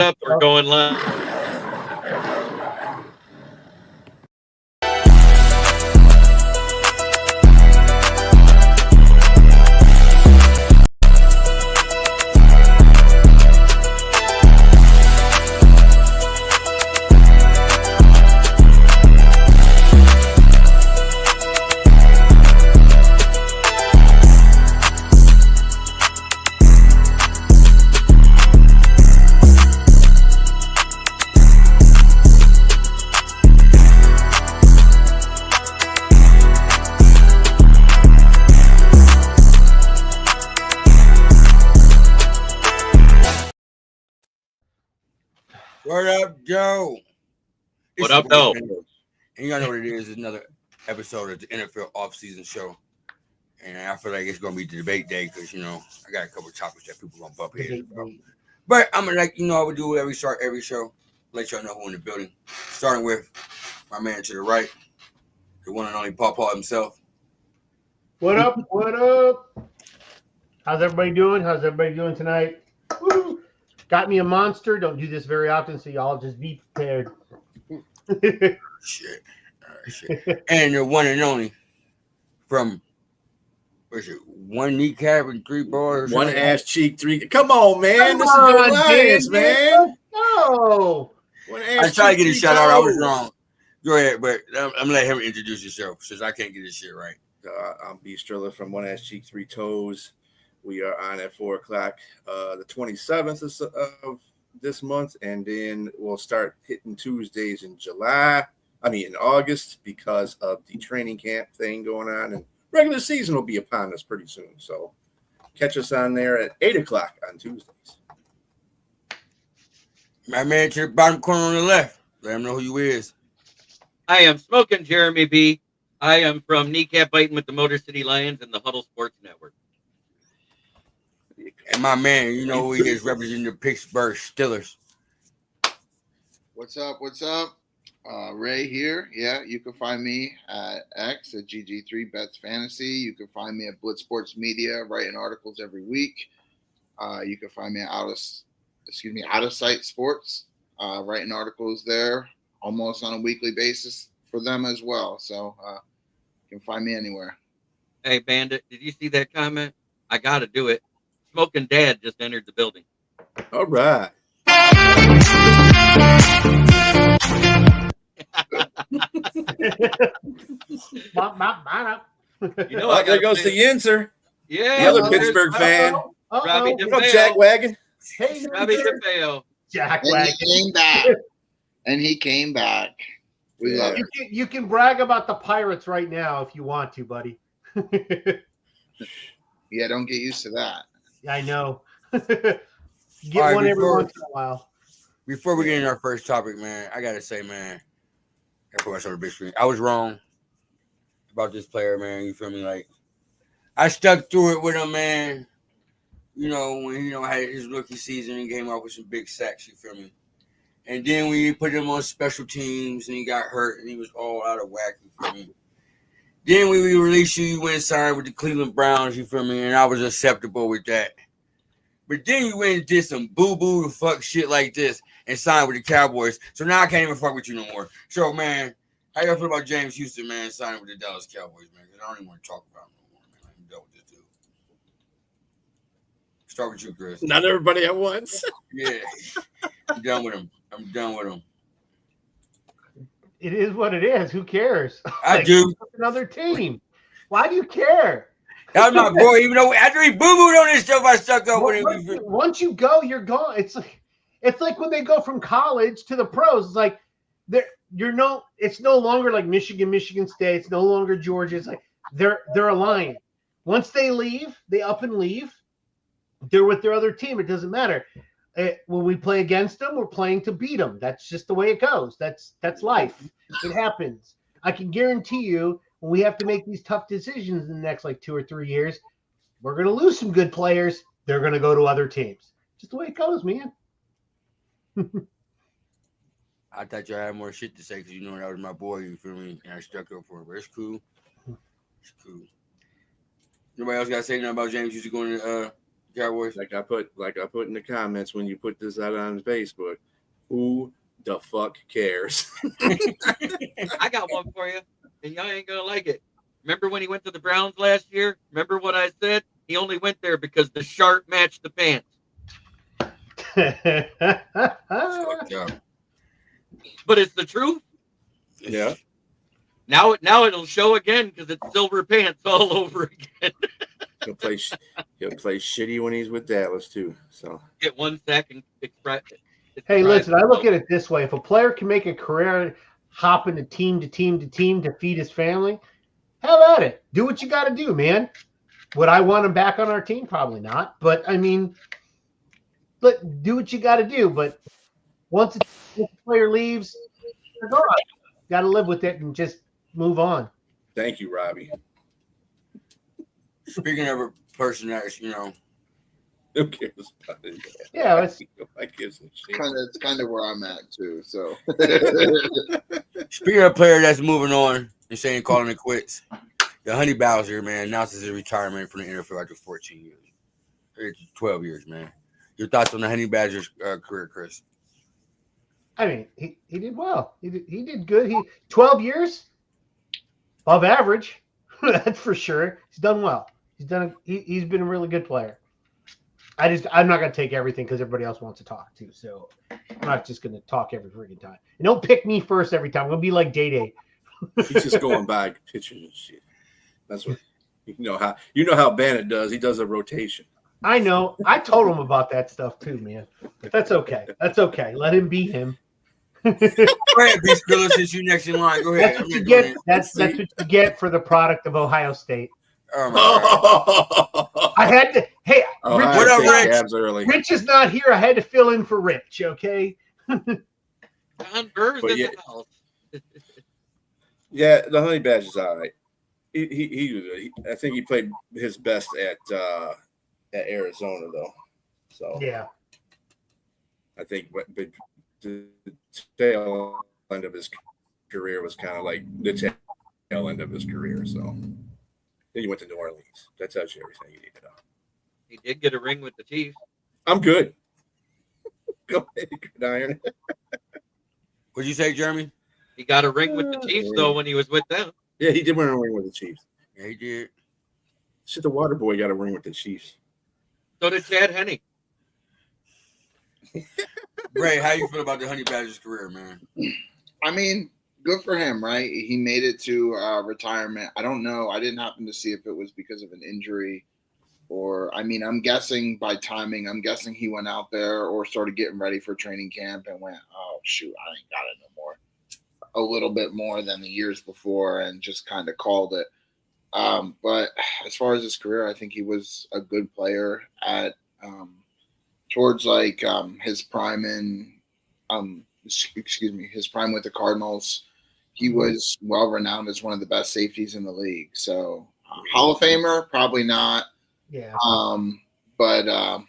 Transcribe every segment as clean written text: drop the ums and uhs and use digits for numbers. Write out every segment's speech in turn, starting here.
up? We're going live. What up, Joe? What up, Joe? And you gotta know what it is. It's another episode of the NFL Offseason show. And I feel like it's gonna be the debate day because I got a couple of topics that people gonna bump heads about. But I'm gonna I would do every show. Let y'all know who in the building. Starting with my man to the right, the one and only Pawpaw himself. What up? What up? How's everybody doing? How's everybody doing tonight? Woo! Got me a monster. Don't do this very often, so y'all just be prepared. Shit. All right, shit. And the one and only from, what's it, one kneecap and three bars? One ass cheek, three. Come on, man. This is your Lions, man. No. I tried to get a shout out. I was wrong. Go ahead, but I'm going to let him introduce himself since I can't get his shit right. I'm B. Striller from One Ass Cheek, Three Toes. We are on at 4 o'clock, the 27th of this month, and then we'll start hitting Tuesdays in August because of the training camp thing going on, and regular season will be upon us pretty soon. So catch us on there at 8 o'clock on Tuesdays. My man to the bottom corner on the left. Let him know who you is. I am Smoking Jeremy B. I am from Kneecap Biting with the Motor City Lions and the Huddle Sports Network. And my man, you know who he is, representing the Pittsburgh Steelers. What's up? What's up? Ray here. Yeah, you can find me at X at GG3 Bets Fantasy. You can find me at Blitz Sports Media, writing articles every week. You can find me at Out of Sight Sports, writing articles there almost on a weekly basis for them as well. So you can find me anywhere. Hey, Bandit, did you see that comment? I got to do it. Smoking Dad just entered the building. All right. There goes the Yinzer. Yeah. The other Pittsburgh fan. Robbie DeFeo. What up, Jack Wagon? Hey, Robbie DeFeo. Jack And Wagon. he came back. And he came back. We love it. You can brag about the Pirates right now if you want to, buddy. Yeah, don't get used to that. I know. All Get right, one every once in a while. Before we get into our first topic, man, I got to say, man, I put myself on the big screen. I was wrong about this player, man. You feel me? Like, I stuck through it with him, man. When he had his rookie season and came out with some big sacks, you feel me? And then we put him on special teams and he got hurt and he was all out of whack, you feel me? Then when we released you went and signed with the Cleveland Browns, you feel me? And I was acceptable with that. But then you went and did some boo-boo fuck shit like this and signed with the Cowboys. So now I can't even fuck with you no more. So, man, how y'all feel about James Houston, man, signing with the Dallas Cowboys, man? Because I don't even want to talk about him no more, man. I'm done with this dude. Start with you, Chris. Not everybody at once. Yeah. I'm done with him. It is what it is. Who cares? I do. Another team. Why do you care? That was my boy. Even though after he boo-booed on this stuff, I stuck up with him. Once you go, you're gone. It's like when they go from college to the pros. It's like it's no longer like Michigan State. It's no longer Georgia. It's like they're a Lion. Once they leave, they up and leave. They're with their other team. It doesn't matter. When we play against them, we're playing to beat them. That's just the way it goes. That's life. It happens. I can guarantee you when we have to make these tough decisions in the next 2 or 3 years, we're going to lose some good players. They're going to go to other teams. Just the way it goes, man. I thought y'all had more shit to say because that was my boy, you feel me? And I stuck up for him. But it's cool. It's cool. Nobody else got to say nothing about James Houston going to Cowboys. Like I put in the comments when you put this out on Facebook. Who the fuck cares? I got one for you, and y'all ain't gonna like it. Remember when he went to the Browns last year? Remember what I said? He only went there because the shirt matched the pants. Fucked up. But it's the truth. Yeah. Now it'll show again because it's silver pants all over again. He'll play shitty when he's with Dallas too. So Get 1 sack and express. Hey, listen, I look at it this way. If a player can make a career hopping to team to team to team to feed his family, have at it. Do what you got to do, man. Would I want him back on our team? Probably not. But, I mean, do what you got to do. But once a player leaves, they're gone. Got to live with it and just move on. thank you, Robbie. Speaking of a person that's, Who cares about it? Yeah, it's I gives a shit. It's kind of where I'm at too. So speaking of a player that's moving on and saying calling it quits, the Honey Bowser, man, announces his retirement from the NFL after 14 years. 12 years, man. Your thoughts on the Honey Badger's career, Chris? I mean, he did well. He did good. 12 years above average. That's for sure. He's done well. He's been a really good player. I'm not going to take everything because everybody else wants to talk too. So I'm not just going to talk every freaking time. And don't pick me first every time. I'm going to be like Day. He's just going by pictures and shit. That's what you know how Bannett does. He does a rotation. I know. I told him about that stuff too, man. But that's okay. That's okay. Let him be him. Go ahead, B. Skrilla, since you next in line. Go ahead. That's what you get. That's what you get for the product of Ohio State. Oh, my God. I had to. Hey, What up, Rich? Abs early. Rich is not here. I had to fill in for Rich. Okay. John Burr's But in yeah. the house. Yeah, the Honey Badger's all right. He I think he played his best at Arizona though. So Yeah. I think the tail end of his career was kind of like the tail end of his career. So then he went to New Orleans. That tells you everything you need to know. He did get a ring with the Chiefs. I'm good. Go ahead, good iron. What'd you say, Jeremy? He got a ring with the Chiefs though when he was with them. Yeah, he did win a ring with the Chiefs. Yeah, he did. Shit, the Water Boy got a ring with the Chiefs. So did Chad Henne. Ray, how you feel about the Honey Badger's career, man? I mean, good for him, right? He made it to retirement. I don't know. I didn't happen to see if it was because of an injury or, I mean, I'm guessing by timing, he went out there or started getting ready for training camp and went, oh, shoot, I ain't got it no more. A little bit more than the years before and just kind of called it. But as far as his career, I think he was a good player at towards like his prime in his prime with the Cardinals. He was well renowned as one of the best safeties in the league. So Hall of Famer, probably not. Yeah. But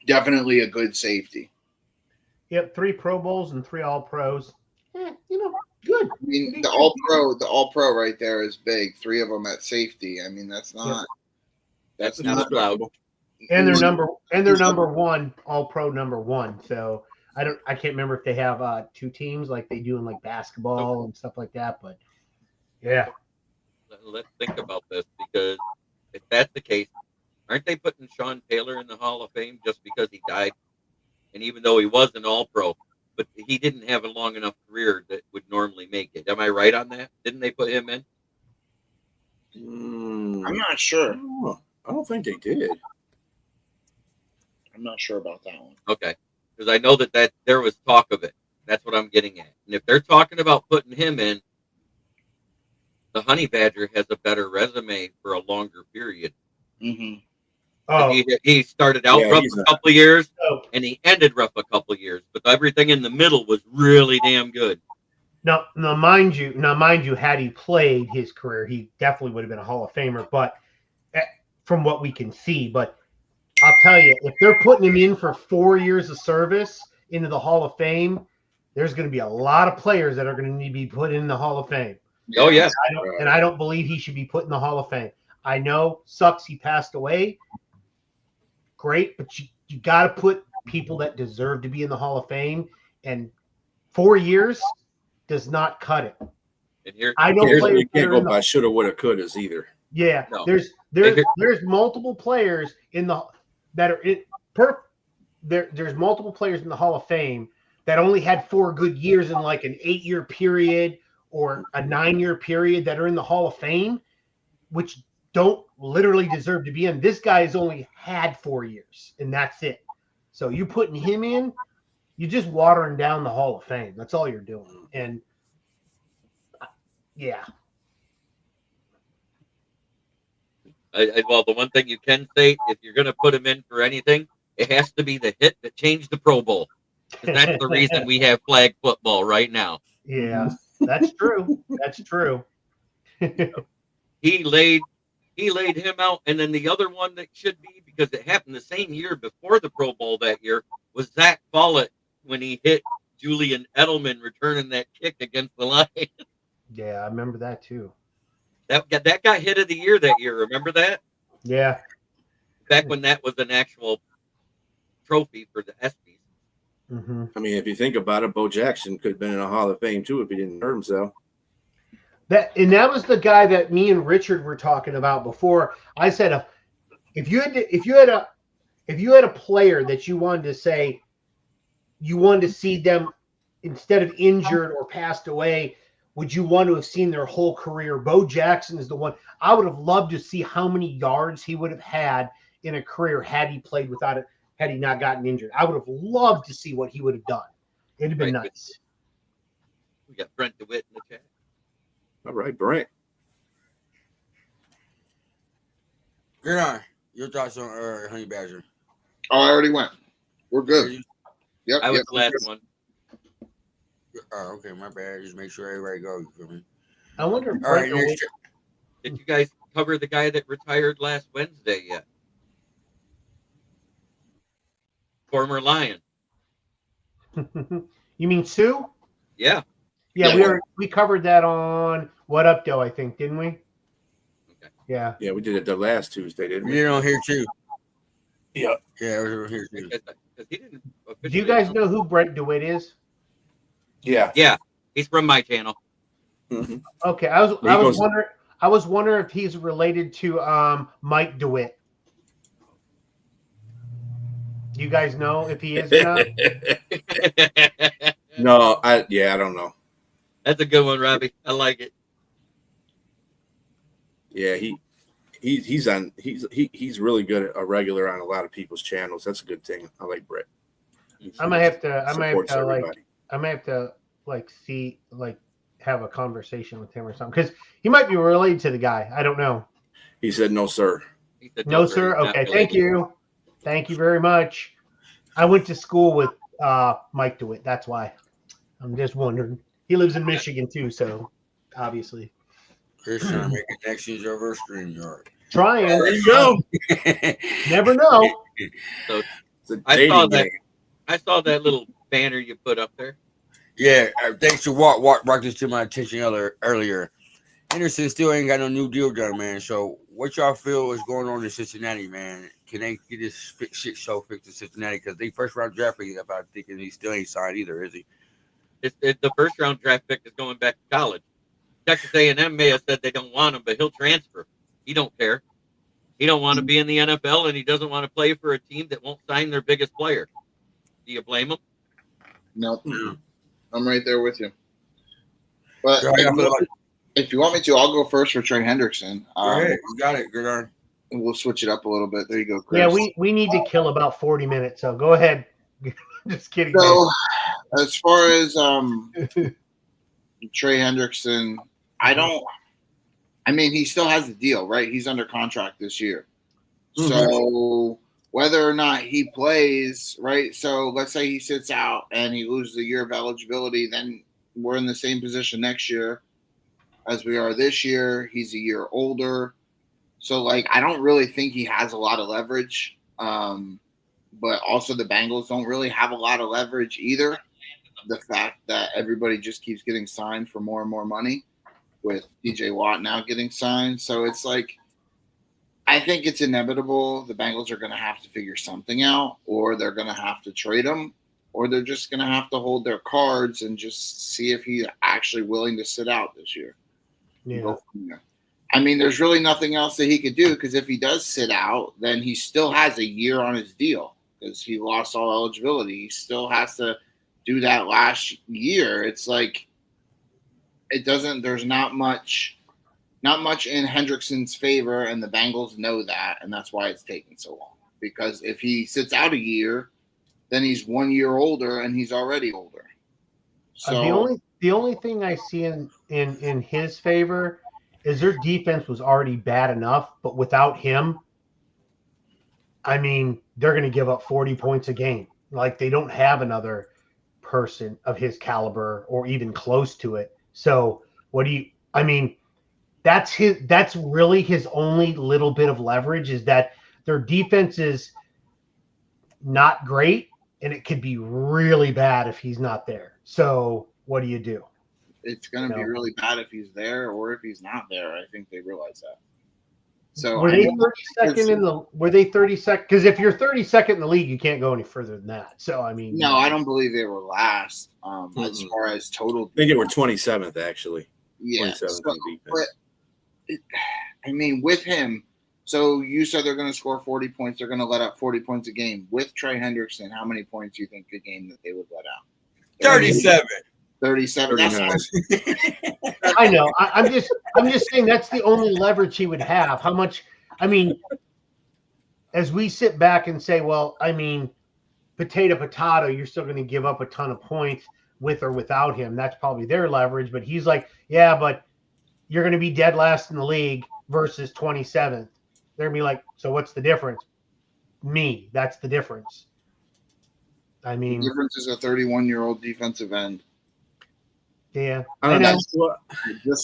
definitely a good safety. Yep. 3 Pro Bowls and 3 All Pros. Good. I mean, the all pro right there is big. 3 of them at safety. I mean, that's not That's not loud. And they're number 1 All Pro number 1. So I can't remember if they have 2 teams like they do in like basketball and stuff like that. But yeah. Let's think about this because if that's the case, aren't they putting Sean Taylor in the Hall of Fame just because he died? And even though he was an All Pro, but he didn't have a long enough career that would normally make it. Am I right on that? Didn't they put him in? I'm not sure. I don't think they did. I'm not sure about that one. Okay. Because I know that there was talk of it. That's what I'm getting at. And if they're talking about putting him in, the Honey Badger has a better resume for a longer period. Mm-hmm. Oh, He started out rough a couple of years, and he ended rough a couple of years. But everything in the middle was really damn good. now, mind you, had he played his career, he definitely would have been a Hall of Famer. But from what we can see, but I'll tell you, if they're putting him in for 4 years of service into the Hall of Fame, there's going to be a lot of players that are going to need to be put in the Hall of Fame. Oh, yeah. I don't believe he should be put in the Hall of Fame. I know, sucks he passed away. great, but you got to put people that deserve to be in the Hall of Fame, and 4 years does not cut it. And here, I know You players that can't are go in the by shoulda, woulda, couldas either. yeah. No. There's multiple players in the that are in there's multiple players in the Hall of Fame that only had 4 good years in like an 8-year period or a 9-year period that are in the Hall of Fame, which don't literally deserve to be in. This guy has only had 4 years, and that's it. So you putting him in, you just watering down the Hall of Fame. That's all you're doing. And yeah. well, the one thing you can say, if you're going to put him in for anything, it has to be the hit that changed the Pro Bowl. 'Cause that's the reason we have flag football right now. Yeah, that's true. That's true. He laid him out, and then the other one that should be, because it happened the same year before the Pro Bowl that year, was Zach Follett when he hit Julian Edelman returning that kick against the Lions. Yeah, I remember that too. That got hit of the year that year. Remember that? Yeah. Back when that was an actual trophy for the ESPYs. Mm-hmm. I mean, if you think about it, Bo Jackson could have been in a Hall of Fame too if he didn't hurt himself. That was the guy that me and Richard were talking about before. I said if you had a player that you wanted to say you wanted to see them instead of injured or passed away, would you want to have seen their whole career? Bo Jackson is the one. I would have loved to see how many yards he would have had in a career had he played without it, had he not gotten injured. I would have loved to see what he would have done. It'd have been nice. We got Brent DeWitt in the chat. All right, Brent. Good on. Your thoughts on Honey Badger? Oh, I already went. We're good. Yep. I was yep, the last one. Oh, okay, my bad. Just make sure everybody goes. You feel me? I wonder if All right, Brent next. Did you guys cover the guy that retired last Wednesday yet? Former Lion. You mean Sue? Yeah. Yeah, Yeah. we covered that on What Up Doe, I think, didn't we? Okay. Yeah. Yeah, we did it the last Tuesday, didn't We we? did it on here too. Yeah. Yeah, we were here too. Because he didn't Do you guys know who Brent DeWitt is? Yeah. Yeah, he's from my channel. Mm-hmm. Okay, I was wondering if he's related to Mike DeWitt. Do you guys know if he is or not? No, I don't know. That's a good one, Robbie. I like it. Yeah, he's really good at a regular on a lot of people's channels. That's a good thing. I like Brett. I might have to have a conversation with him or something, because he might be related to the guy. I don't know. He said no, sir. He said, No, "No, sir. he's not Okay, thank related." you very much. I went to school with Mike DeWitt. That's why. I'm just wondering. He lives in Michigan too, so obviously Chris trying to make connections over StreamYard. trying. There you go. Never know. So It's a I dating saw that. game. I saw that little banner you put up there. Yeah, thanks to Walt brought this to my attention earlier. Henderson still ain't got no new deal done, man. So what y'all feel is going on in Cincinnati, man? Can they get this shit show fixed in Cincinnati? Because they first round draft pick, I'm thinking he still ain't signed either, is he? The first round draft pick is going back to college. Texas A&M may have said they don't want him, but he'll transfer. He don't care. He don't want to be in the NFL, and he doesn't want to play for a team that won't sign their biggest player. Do you blame him? No, Mm. I'm right there with you. But Go ahead, if you want me to, I'll go first for Trey Hendrickson. you got it. Good on. We'll switch it up a little bit. There you go, Chris. Yeah, we need to kill about 40 minutes. So go ahead. Just kidding. So, as far as Trey Hendrickson, I mean, he still has the deal, right? He's under contract this year. Mhm. So, whether or not he plays, right? So, let's say he sits out and he loses a year of eligibility, then we're in the same position next year as we are this year. He's a year older. So, like, I don't really think he has a lot of leverage. But also the Bengals don't really have a lot of leverage either. The fact that everybody just keeps getting signed for more and more money, with DJ Watt now getting signed. So it's like, I think it's inevitable. The Bengals are going to have to figure something out, or they're going to have to trade him, or they're just going to have to hold their cards and just see if he's actually willing to sit out this year. Yeah. I mean, there's really nothing else that he could do, because if he does sit out, then he still has a year on his deal because he lost all eligibility. He still has to do that last year. It's like there's not much in Hendrickson's favor, and the Bengals know that, and that's why it's taking so long. Because if he sits out a year, then he's 1 year older, and he's already older. So the only thing I see in his favor is their defense was already bad enough, but without him, I mean, they're going to give up 40 points a game. Like, they don't have another person of his caliber or even close to it. So that's really his only little bit of leverage, is that their defense is not great, and it could be really bad if he's not there. So what do you do? It's going to be really bad if he's there or if he's not there. I think they realize that. So were they 32nd in the? Were they 32nd? Because if you're 32nd in the league, you can't go any further than that. So I mean, no, I don't believe they were last as far as total. I think they were 27th actually. Yeah, 27th but I mean, with him, so you said they're going to score 40 points. They're going to let up 40 points a game. With Trey Hendrickson, how many points do you think a game that they would let out? 37. 37. That's I know. I'm just saying that's the only leverage he would have. How much? I mean, as we sit back and say, well, I mean, potato, you're still going to give up a ton of points with or without him. That's probably their leverage. But he's like, yeah, but you're going to be dead last in the league versus 27th. They're going to be like, so what's the difference? Me. That's the difference. I mean, the difference is a 31-year-old defensive end. Yeah, I know. Well,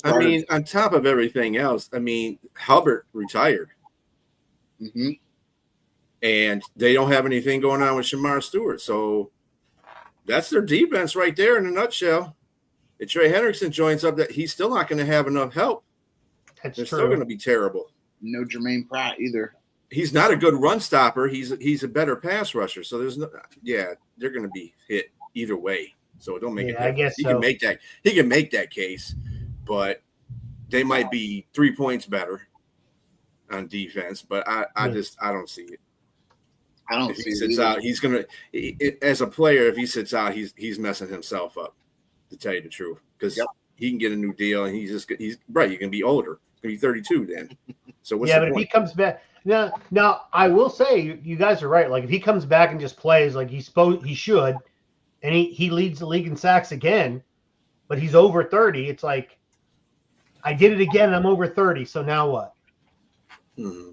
I mean, on top of everything else, I mean, Hubbard retired, and they don't have anything going on with Shamar Stewart, so that's their defense right there in a nutshell. If Trey Hendrickson joins up, that he's still not going to have enough help. That's They're true. still going to be terrible. No Jermaine Pratt either. He's not a good run stopper. He's a better pass rusher. So there's no, they're going to be hit either way. So it don't make it. I guess he so. can make that. He can make that case, but they might be 3 points better on defense. But I don't see it. I don't if see he it sits either. out, he's gonna. As a player, if he sits out, he's messing himself up. To tell you the truth, because he can get a new deal, and he's right. You can be older. He's gonna be 32 then. So what's the but point? if he comes back, now I will say you guys are right. Like if he comes back and just plays like he should, and he leads the league in sacks again, but he's over 30. It's like I did it again. And I'm over 30. So now what? Mm-hmm.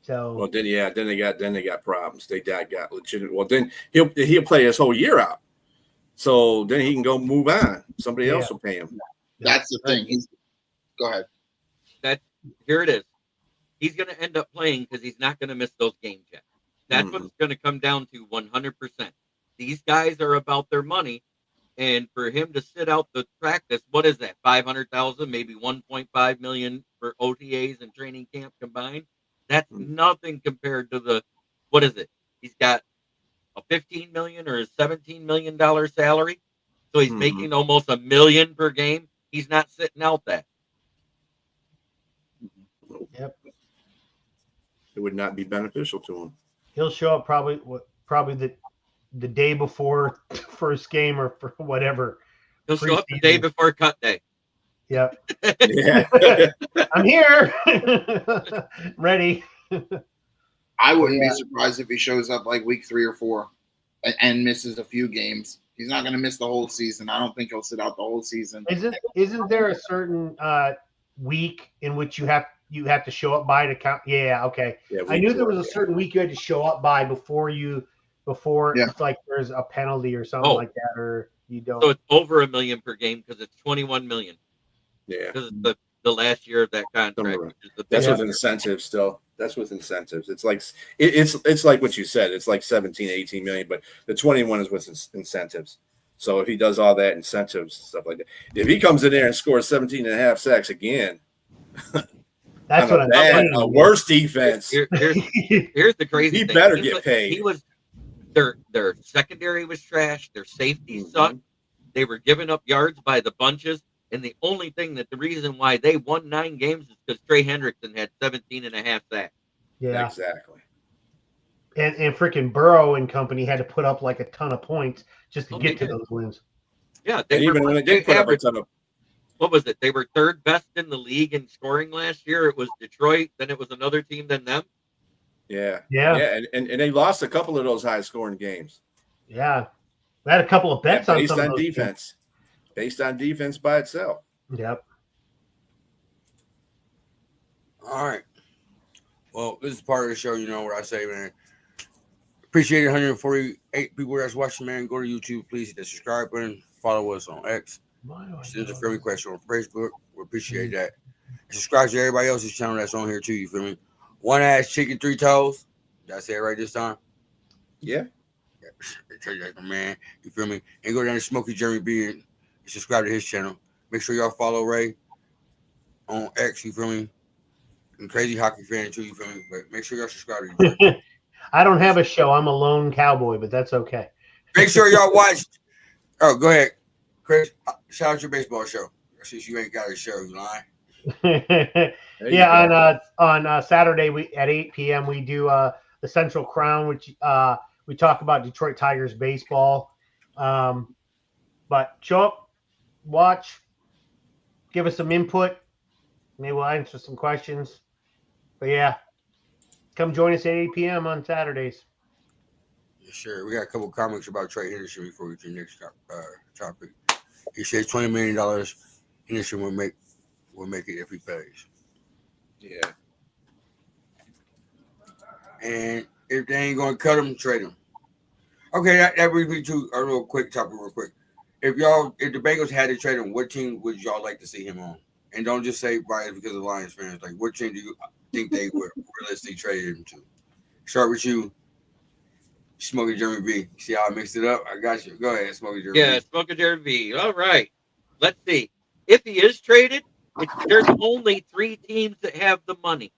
So well, then they got problems. They got legitimate. Well, then he'll play his whole year out. So then he can go move on. Somebody else will pay him. That's the thing. Go ahead. Here it is. He's going to end up playing because he's not going to miss those games yet. That's what it's going to come down to 100%. These guys are about their money. And for him to sit out the practice, what is that? 500,000, maybe 1.5 million for OTAs and training camp combined. That's nothing compared to what is it? He's got a $15 million or a $17 million salary. So he's making almost $1 million per game. He's not sitting out that. Yep. It would not be beneficial to him. He'll show up probably the day before first game or for whatever. He'll show up the day before cut day. Yep. Yeah. I'm here. Ready. I wouldn't be surprised if he shows up like week 3 or 4 and misses a few games. He's not going to miss the whole season. I don't think he'll sit out the whole season. Isn't there a certain week in which you have to show up by to count? Yeah, okay. Yeah, I knew there was a certain week you had to show up by before it's like there's a penalty or something like that, or you don't. So it's over $1 million per game because it's 21 million. Yeah. Because it's the last year of that contract. Which is That's with incentives still. That's with incentives. It's like it's like what you said. It's like 17, 18 million, but the 21 is with incentives. So if he does all that incentives and stuff like that, if he comes in there and scores 17 and a half sacks again, That's On what a I'm bad, saying. a worse defense. Here's the crazy He thing. better get paid. He was their secondary was trash. Their safety sucked. They were giving up yards by the bunches. And the only thing the reason why they won 9 games is because Trey Hendrickson had 17 and a half sacks. Yeah. Exactly. And freaking Burrow and company had to put up like a ton of points just to Oh, get they to did. those wins. Yeah, And even when they did put up a ton of, what was it? They were third best in the league in scoring last year. It was Detroit, then it was another team than them. Yeah. and they lost a couple of those high scoring games. Yeah. We had a couple of bets on some of those defense. Based on defense by itself. teams. Yep. All right. Well, this is part of the show. You know what I say, man. Appreciate 148 people that's watching, man. Go to YouTube, please hit the subscribe button. Follow us on X. Send us a friend request on Facebook. We appreciate that. And subscribe to everybody else's channel that's on here too. You feel me? One ass chicken, 3 toes. Did I say it right this time? Yeah. Tell you that, man. You feel me? And go down to Smokey Jeremy B and subscribe to his channel. Make sure y'all follow Ray on X. You feel me? And Crazy Hockey Fan too. You feel me? But make sure y'all subscribe to you. I don't have a show. I'm a lone cowboy, but that's okay. Make sure y'all watch. Oh, go ahead, Chris. Shout out your baseball show. Since you ain't got a show, you lying. Yeah, on Saturday at 8 p.m. we do the Central Crown, which we talk about Detroit Tigers baseball. But show up, watch, give us some input. Maybe we'll answer some questions. But yeah, come join us at 8 p.m. on Saturdays. Yes, sure. We got a couple comments about Trey Henderson before we get to the next topic. He says $20 million Henderson will make it if he plays. Yeah. And if they ain't gonna cut him, trade him. Okay, that brings me to a real quick topic, real quick. If the Bengals had to trade him, what team would y'all like to see him on? And don't just say right because of Lions fans. Like, what team do you think they would realistically trade him to? Start with you, Smokey Jeremy B. See how I mixed it up? I got you. Go ahead, Smokey Jeremy B. Yeah, Smokey Jeremy B. All right. Let's see. If he is traded, there's only 3 teams that have the money.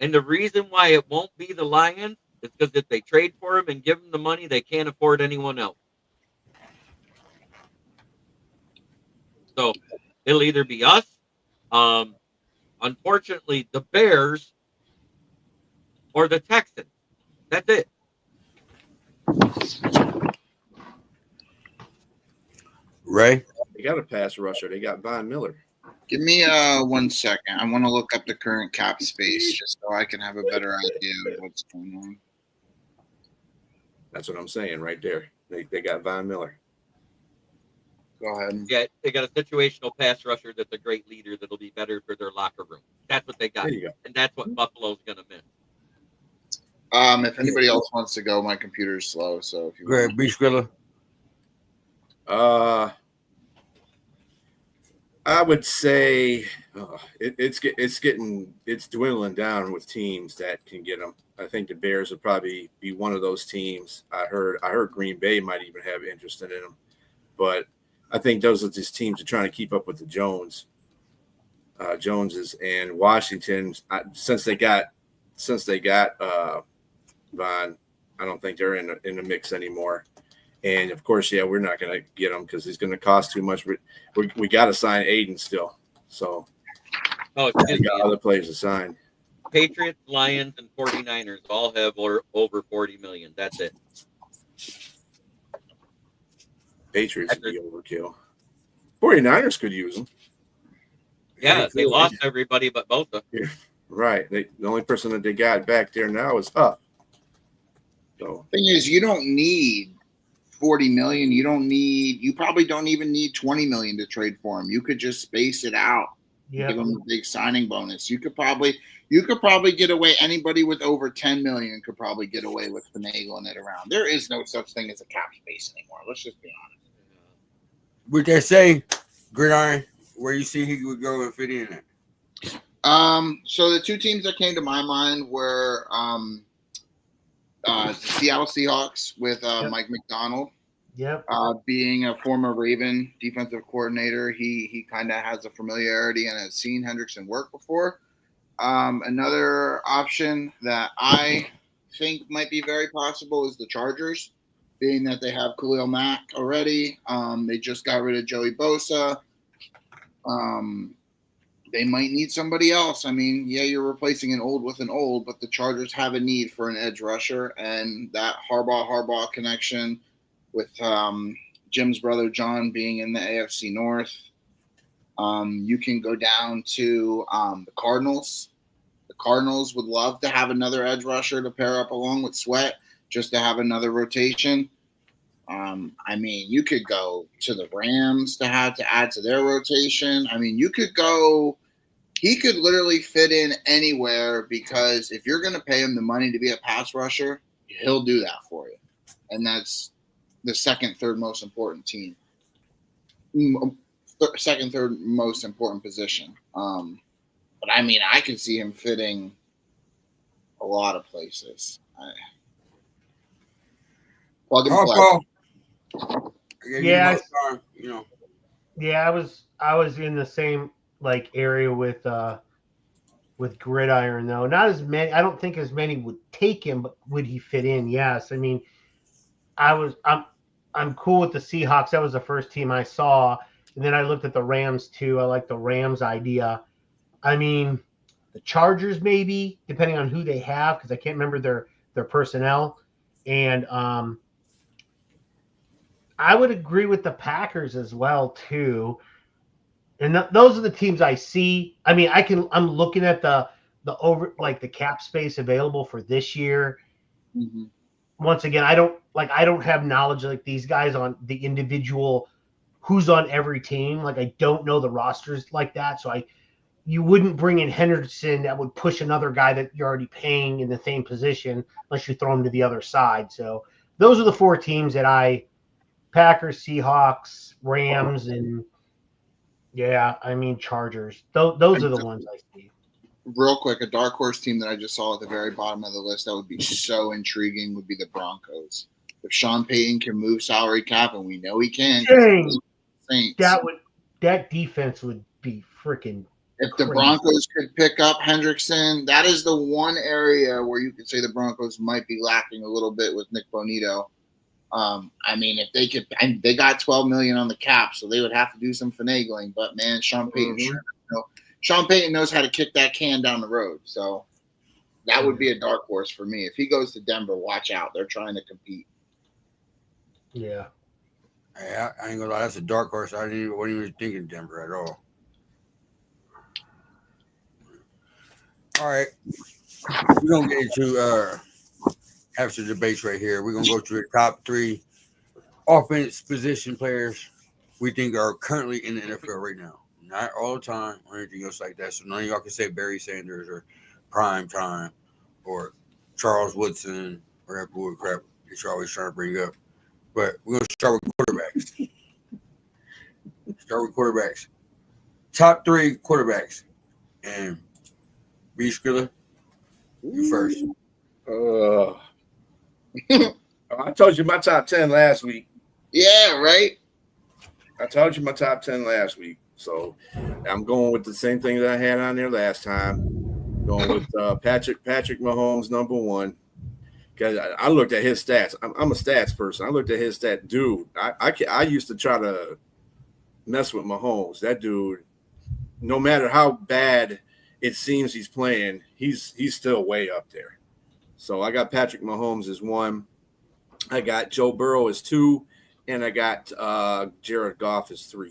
And the reason why it won't be the Lions is because if they trade for him and give him the money, they can't afford anyone else. So it'll either be us, unfortunately, the Bears, or the Texans. That's it. Ray? They got a pass rusher. They got Von Miller. Give me 1 second. I want to look up the current cap space just so I can have a better idea of what's going on. That's what I'm saying right there. They got Von Miller. Go ahead. Yeah, they got a situational pass rusher that's a great leader that'll be better for their locker room. That's what they got. There you go. And that's what Buffalo's going to miss. If anybody else wants to go, my computer's slow. So if you Go ahead, B. Skrilla. I would say it's dwindling down with teams that can get them. I think the Bears would probably be one of those teams. I heard Green Bay might even have interest in them, but I think those are just teams that are trying to keep up with the Joneses and Washington. Since they got Von, I don't think they're in the mix anymore. And of course, yeah, we're not going to get him because he's going to cost too much. We got to sign Aiden still, so we got other players to sign. Patriots, Lions, and 49ers all have over $40 million. That's it. Patriots would be overkill. 49ers could use them. Yeah, they lost everybody but Bosa. Yeah, right. The only person that they got back there now is Huff. So thing is, you don't need 40 million. You probably don't even need 20 million to trade for him. You could just space it out. Yeah. Give him a big signing bonus. You could probably get away. Anybody with over 10 million could probably get away with finagling it around. There is no such thing as a cap space anymore. Let's just be honest. Would they say, Gridiron, where you see he would go and fit in at? So the 2 teams that came to my mind were the Seattle Seahawks with Mike McDonald. Yep. Being a former Raven defensive coordinator, he kind of has a familiarity and has seen Hendrickson work before. Another option that I think might be very possible is the Chargers, being that they have Khalil Mack already. They just got rid of Joey Bosa. They might need somebody else. I mean, yeah, you're replacing an old with an old, but the Chargers have a need for an edge rusher, and that Harbaugh connection with Jim's brother John being in the AFC North. You can go down to the Cardinals. The Cardinals would love to have another edge rusher to pair up along with Sweat, just to have another rotation. I mean, you could go to the Rams to have to add to their rotation. I mean, you could go. He could literally fit in anywhere, because if you're going to pay him the money to be a pass rusher, he'll do that for you. And that's the second, third most important team. Second, third most important position. But I mean, I could see him fitting a lot of places. Plug and play. Paul. Yeah, You know. Yeah, I was in the same like area with Gridiron though. Not as many. I don't think as many would take him, but would he fit in? Yes. I mean, I'm cool with the Seahawks. That was the first team I saw, and then I looked at the Rams too. I like the Rams idea. I mean, the Chargers maybe, depending on who they have, because I can't remember their personnel, and I would agree with the Packers as well too. And those are the teams I see. I mean, I'm looking at the the cap space available for this year. Mm-hmm. Once again, I don't have knowledge like these guys on the individual who's on every team. Like, I don't know the rosters like that. So you wouldn't bring in Henderson that would push another guy that you're already paying in the same position unless you throw him to the other side. So those are the four teams that Packers, Seahawks, Rams, and Chargers. Those are the ones I see. Real quick, a dark horse team that I just saw at the very bottom of the list that would be so intriguing would be the Broncos. If Sean Payton can move salary cap, and we know he can, Saints. That defense would be freaking. If the Broncos could pick up Hendrickson, that is the one area where you could say the Broncos might be lacking a little bit with Nick Bonito. I mean, if they could, and they got $12 million on the cap, so they would have to do some finagling. But man, Sean Payton knows how to kick that can down the road. So that would be a dark horse for me. If he goes to Denver, watch out. They're trying to compete. Yeah. Yeah, I ain't gonna lie. That's a dark horse. Wasn't even thinking Denver at all. All right, we're gonna get into after debates right here. We're gonna go to the top 3 offense position players we think are currently in the NFL right now. Not all the time or anything else like that. So none of y'all can say Barry Sanders or Prime Time or Charles Woodson or that bull crap that you're always trying to bring up. But we're gonna start with quarterbacks. Top 3 quarterbacks. And B. Skrilla, you first. I told you my top 10 last week. Yeah, right. I told you my top 10 last week. So I'm going with the same thing that I had on there last time. Going with Patrick Mahomes, number 1. Because I looked at his stats. I'm a stats person. I looked at his stat. Dude, I used to try to mess with Mahomes. That dude, no matter how bad it seems he's playing, he's still way up there. So I got Patrick Mahomes as 1. I got Joe Burrow as 2, and I got Jared Goff as 3.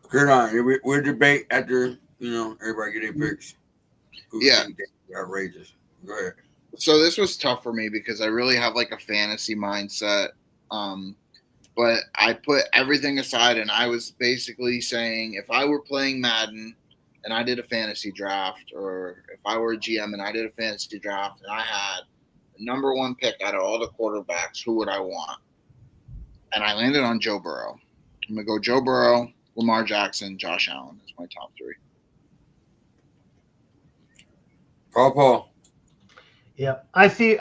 Good on. We'll debate after everybody get their picks. Yeah, outrageous. Go ahead. So this was tough for me because I really have like a fantasy mindset. But I put everything aside, and I was basically saying if I were playing Madden and I did a fantasy draft, or if I were a GM and I did a fantasy draft and I had the number 1 pick out of all the quarterbacks, who would I want? And I landed on Joe Burrow. I'm going to go Joe Burrow, Lamar Jackson, Josh Allen. That's my top 3. Paul. Yeah, I see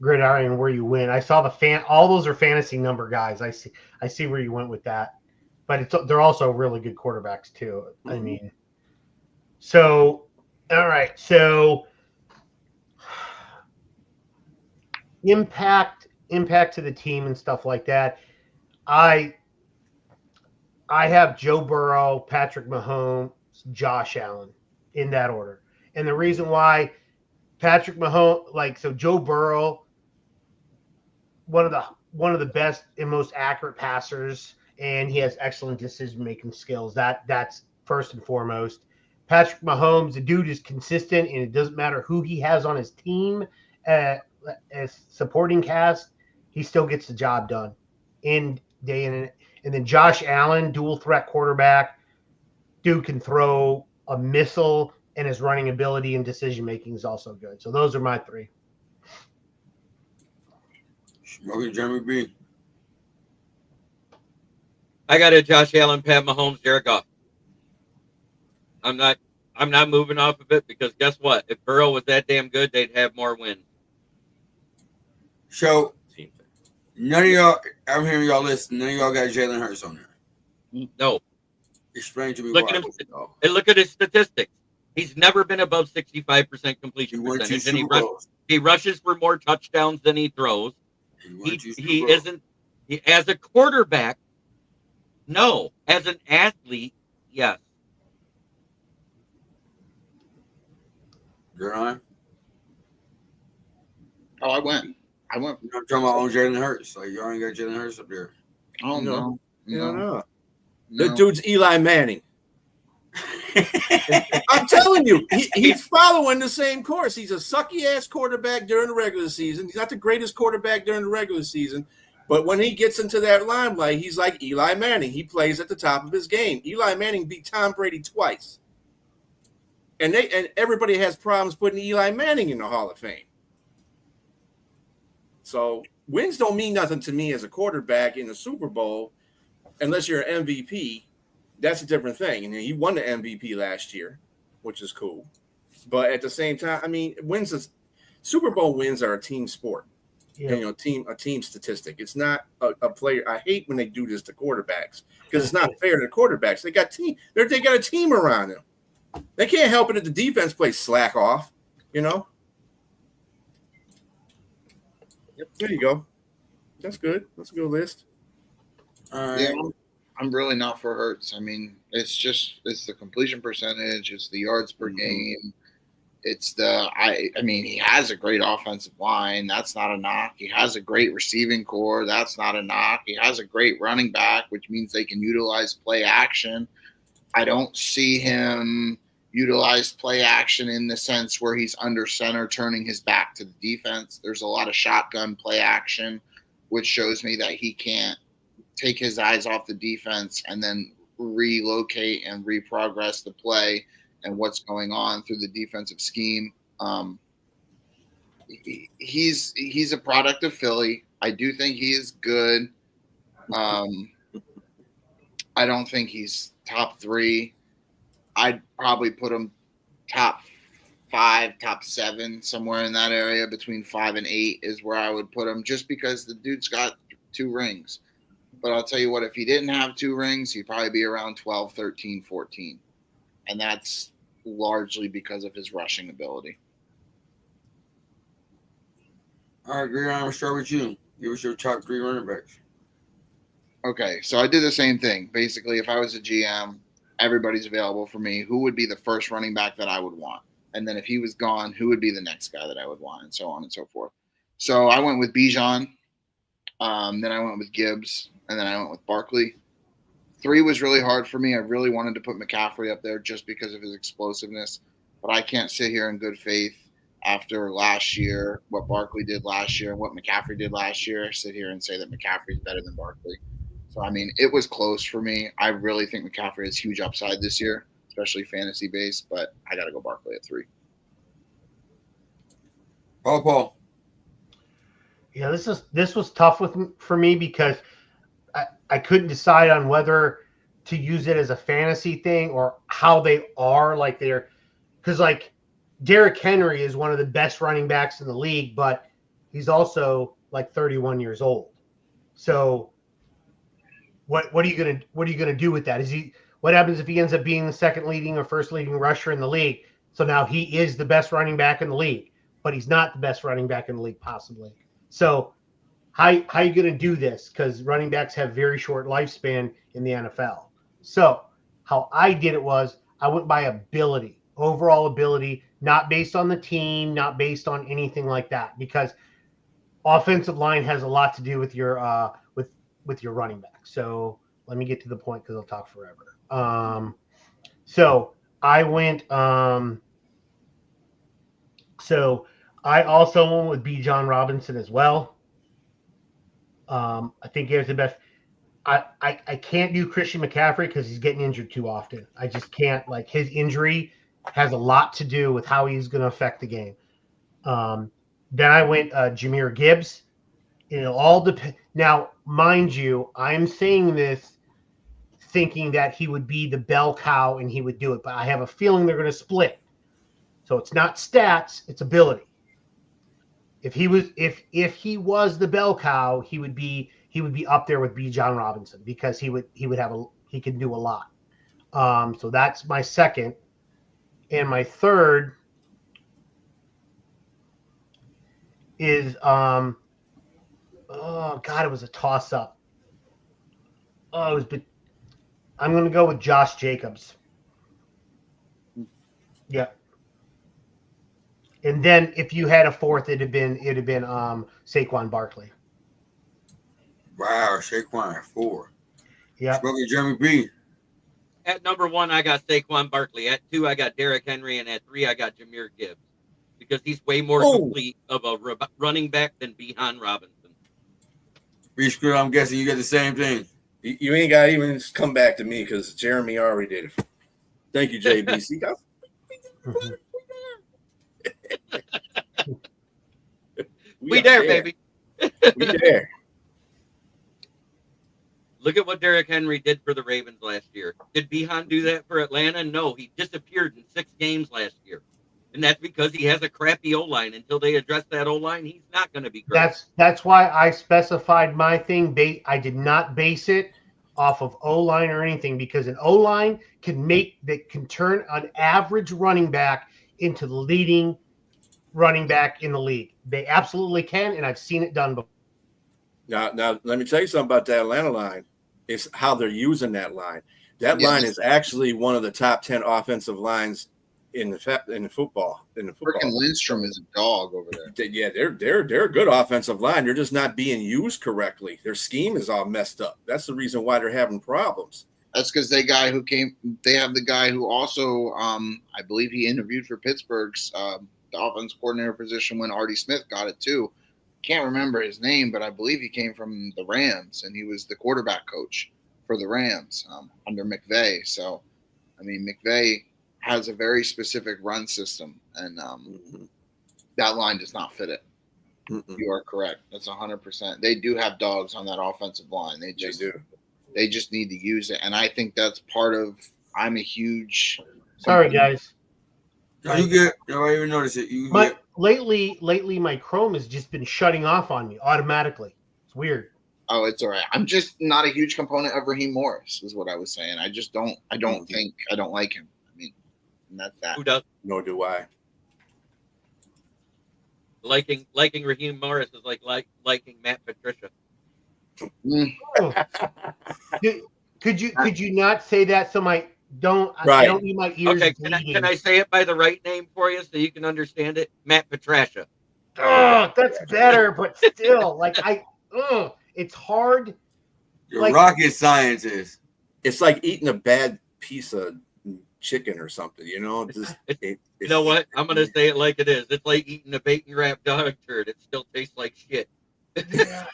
Gridiron where you win. I saw all those are fantasy number guys. I see where you went with that. but they're also really good quarterbacks too. I mean, so all right, so impact to the team and stuff like that. I have Joe Burrow, Patrick Mahomes, Josh Allen in that order. And the reason why Patrick Mahomes, so Joe Burrow, one of the best and most accurate passers, and he has excellent decision-making skills. That's first and foremost. Patrick Mahomes, the dude is consistent, and it doesn't matter who he has on his team as supporting cast, he still gets the job done in day in. And then Josh Allen, dual threat quarterback, dude can throw a missile, and his running ability and decision making is also good. So those are my three. Okay, Jeremy B. I got it. Josh Allen, Pat Mahomes, Jared Goff. I'm not moving off of it because guess what? If Burrow was that damn good, they'd have more wins. So none of y'all, I'm hearing y'all listen. None of y'all got Jalen Hurts on there. No. Explain to me Look why. at him. And look at his statistics. He's never been above 65% completion percentage, and he rushes for more touchdowns than he throws. He isn't. As a quarterback, no. As an athlete, yes. You're on. Oh, I went. I'm talking about on Jalen Hurts. Like, y'all ain't got Jalen Hurts up there. Oh, no. No. The dude's Eli Manning. I'm telling you, he's following the same course. He's a sucky-ass quarterback during the regular season. He's not the greatest quarterback during the regular season. But when he gets into that limelight, he's like Eli Manning. He plays at the top of his game. Eli Manning beat Tom Brady twice. And everybody has problems putting Eli Manning in the Hall of Fame. So wins don't mean nothing to me as a quarterback in the Super Bowl unless you're an MVP. That's a different thing. And he won the MVP last year, which is cool. But at the same time, I mean, Super Bowl wins are a team sport. Yeah. And, a team statistic. It's not a player. I hate when they do this to quarterbacks because it's not fair to the quarterbacks. They got a team around them. They can't help it if the defense plays slack off. Yep. There you go. That's good. That's a good list. All right. Yeah, I'm really not for Hurts. I mean, it's the completion percentage, it's the yards per game. It's I mean, he has a great offensive line. That's not a knock. He has a great receiving core. That's not a knock. He has a great running back, which means they can utilize play action. I don't see him utilize play action in the sense where he's under center, turning his back to the defense. There's a lot of shotgun play action, which shows me that he can't take his eyes off the defense and then relocate and reprogress the play and what's going on through the defensive scheme. He's a product of Philly. I do think he is good. I don't think he's top 3. I'd probably put him top 5, top 7, somewhere in that area. Between 5 and 8 is where I would put him, just because the dude's got 2 rings. But I'll tell you what, if he didn't have 2 rings, he'd probably be around 12, 13, 14. And that's largely because of his rushing ability. All right, Greg, I'm going to start with you. Give us your top 3 running backs. Okay, so I did the same thing. Basically, if I was a GM, everybody's available for me. Who would be the first running back that I would want? And then if he was gone, who would be the next guy that I would want, and so on and so forth. So I went with Bijan. Then I went with Gibbs. And then I went with Barkley. 3 was really hard for me. I really wanted to put McCaffrey up there just because of his explosiveness. But I can't sit here in good faith after last year, what Barkley did last year and what McCaffrey did last year, sit here and say that McCaffrey's better than Barkley. So, I mean, it was close for me. I really think McCaffrey has huge upside this year, especially fantasy-based, but I got to go Barkley at 3. Paul. Yeah, this was tough for me because I couldn't decide on whether to use it as a fantasy thing or how they are. Because Derrick Henry is one of the best running backs in the league, but he's also 31 years old. So what are you gonna do with that? What happens if he ends up being the second leading or first leading rusher in the league? So now he is the best running back in the league, but he's not the best running back in the league possibly. So how are you going to do this? Because running backs have very short lifespan in the NFL. So how I did it was I went by ability, overall ability, not based on the team, not based on anything like that, because offensive line has a lot to do with your with your running back. So let me get to the point because I'll talk forever. So I went. So I also went with B. John Robinson as well. I think he has the best. I can't do Christian McCaffrey because he's getting injured too often. I just can't. Like his injury has a lot to do with how he's going to affect the game. Then I went Jahmyr Gibbs. It all depends. Now, mind you, I'm saying this thinking that he would be the bell cow and he would do it, but I have a feeling they're going to split. So it's not stats, it's ability. If he was the bell cow, he would be up there with B. John Robinson because he can do a lot. So that's my second. And my third is oh God, it was a toss up. I'm gonna go with Josh Jacobs. Yeah. And then if you had a fourth, it'd have been Saquon Barkley. Wow, Saquon at 4. Yeah. Smoking Jeremy B. At number 1, I got Saquon Barkley. At 2, I got Derrick Henry, and at 3, I got Jahmyr Gibbs because he's way more complete of a running back than Bijan Robinson. B-Screw, I'm guessing you get the same thing. You ain't got to even come back to me because Jeremy already did it. Thank you, JBC. We there, baby. We there. Look at what Derrick Henry did for the Ravens last year. Did Bijan do that for Atlanta? No, he disappeared in 6 games last year. And that's because he has a crappy O-line. Until they address that O-line, he's not going to be great. That's why I specified my thing. I did not base it off of O-line or anything because an O-line can turn an average running back into the leading running back in the league. They absolutely can, and I've seen it done before. Now, let me tell you something about that Atlanta line. It's how they're using that line. That line is actually one of the top 10 offensive lines in the football. Freaking Lindstrom is a dog over there. Yeah, they're a good offensive line. They're just not being used correctly. Their scheme is all messed up. That's the reason why they're having problems. That's because they have the guy who also, I believe he interviewed for Pittsburgh's the offense coordinator position when Artie Smith got it too. Can't remember his name, but I believe he came from the Rams and he was the quarterback coach for the Rams under McVay. So, I mean, McVay has a very specific run system, and that line does not fit it. Mm-mm. You are correct. That's 100%. They do have dogs on that offensive line. They just need to use it, and I think that's part of. I'm a huge. Sorry, guys. No, you get. Nobody even notice it. Lately, my Chrome has just been shutting off on me automatically. It's weird. Oh, it's all right. I'm just not a huge component of Raheem Morris, is what I was saying. I just don't. I don't like him. I mean, and that's that. Who does? Nor do I. Liking Raheem Morris is like liking Matt Patricia. Could you not say that so I don't need my ears okay, bleeding. can I say it by the right name for you so you can understand it? Matt Patricia. Oh, that's better, but still, it's hard. You're rocket scientist. It's like eating a bad piece of chicken or something, you know? You know what? I'm going to say it like it is. It's like eating a bacon-wrapped dog turd. It still tastes like shit. Yeah.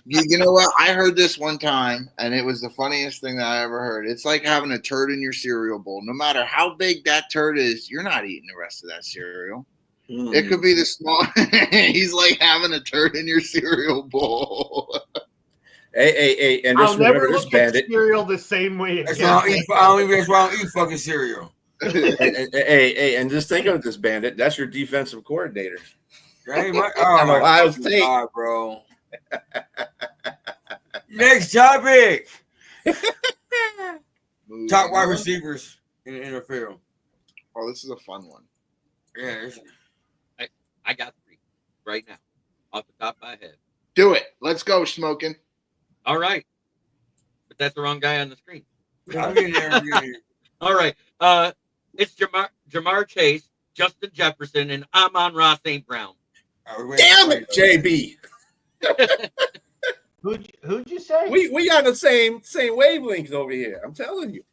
You know what? I heard this one time, and it was the funniest thing that I ever heard. It's like having a turd in your cereal bowl. No matter how big that turd is, you're not eating the rest of that cereal. It could be the small. He's like having a turd in your cereal bowl. Hey, and just I'll never this look bandit. at cereal the same way again. That's why I don't eat fucking cereal. and just think of this, bandit. That's your defensive coordinator. Right? Ohio State, bro. Next topic. Moving Top wide on. receivers in the NFL. Oh, this is a fun one. Yeah. I got 3 right now off the top of my head. Do it. Let's go, Smoking. All right, but that's the wrong guy on the screen. I'm getting there. I'm getting there. All right, it's Jamar Chase, Justin Jefferson, and Amon-Ra St. Brown. Damn it, JB. Who'd you say? We on the same wavelengths over here. I'm telling you.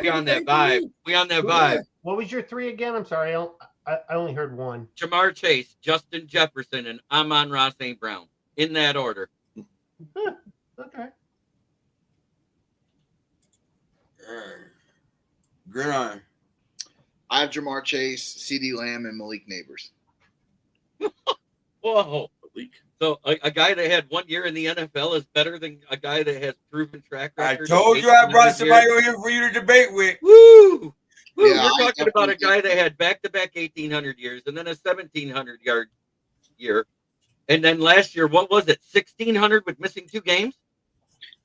We on that vibe. We on that vibe. What was your 3 again? I'm sorry, I only heard 1. Jamar Chase, Justin Jefferson, and Amon-Ra St. Brown. In that order. Okay. Good on. I have Jamar Chase, CeeDee Lamb, and Malik Neighbors. Whoa. Malik. So a guy that had 1 year in the NFL is better than a guy that has proven track I record. told you I brought somebody over here for you to debate with. Woo! Woo! Yeah, We're I talking about a definitely guy that had back-to-back 1,800 years and then a 1,700-yard year. And then last year, what was it, 1,600 with missing 2 games?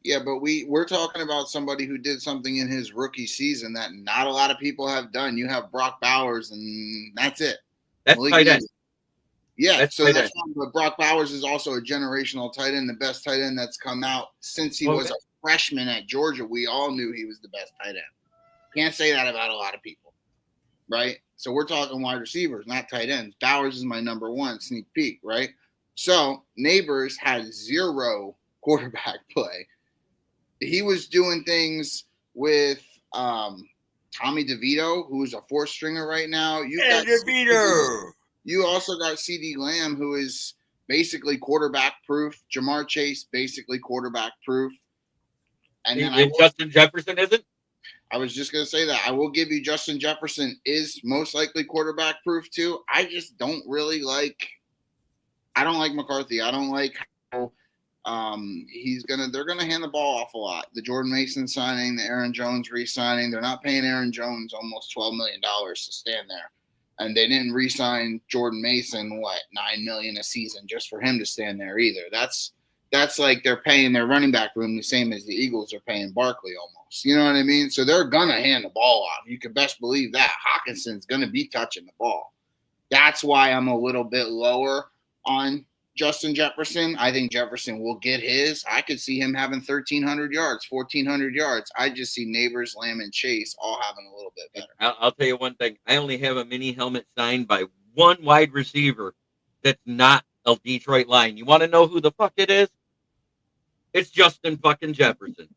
Yeah, but we're talking about somebody who did something in his rookie season that not a lot of people have done. You have Brock Bowers, and that's it. That's Malik tight end. Neighbors. Yeah, That's so tight that's end. fine, but Brock Bowers is also a generational tight end, the best tight end that's come out since he was a freshman at Georgia. We all knew he was the best tight end. Can't say that about a lot of people, right? So we're talking wide receivers, not tight ends. Bowers is my number 1 sneak peek, right? So Neighbors had 0 quarterback play. He was doing things with Tommy DeVito, who's a 4th stringer right now. DeVito. You also got CeeDee Lamb, who is basically quarterback proof. Jamar Chase, basically quarterback proof. And then Justin Jefferson isn't? I was just going to say that. I will give you Justin Jefferson is most likely quarterback proof too. I just don't really like – I don't like McCarthy. I don't like how they're gonna hand the ball off a lot. The Jordan Mason signing, the Aaron Jones re-signing. They're not paying Aaron Jones almost $12 million to stand there. And they didn't re-sign Jordan Mason, $9 million a season just for him to stand there either. That's like they're paying their running back room the same as the Eagles are paying Barkley almost. You know what I mean? So they're gonna hand the ball off. You can best believe that. Hawkinson's gonna be touching the ball. That's why I'm a little bit lower on Justin Jefferson. I think Jefferson will get his. I could see him having 1,300 yards, 1,400 yards. I just see Neighbors, Lamb, and Chase all having a little bit better. I'll tell you one thing. I only have a mini helmet signed by 1 wide receiver that's not a Detroit Lion. You want to know who the fuck it is? It's Justin fucking Jefferson.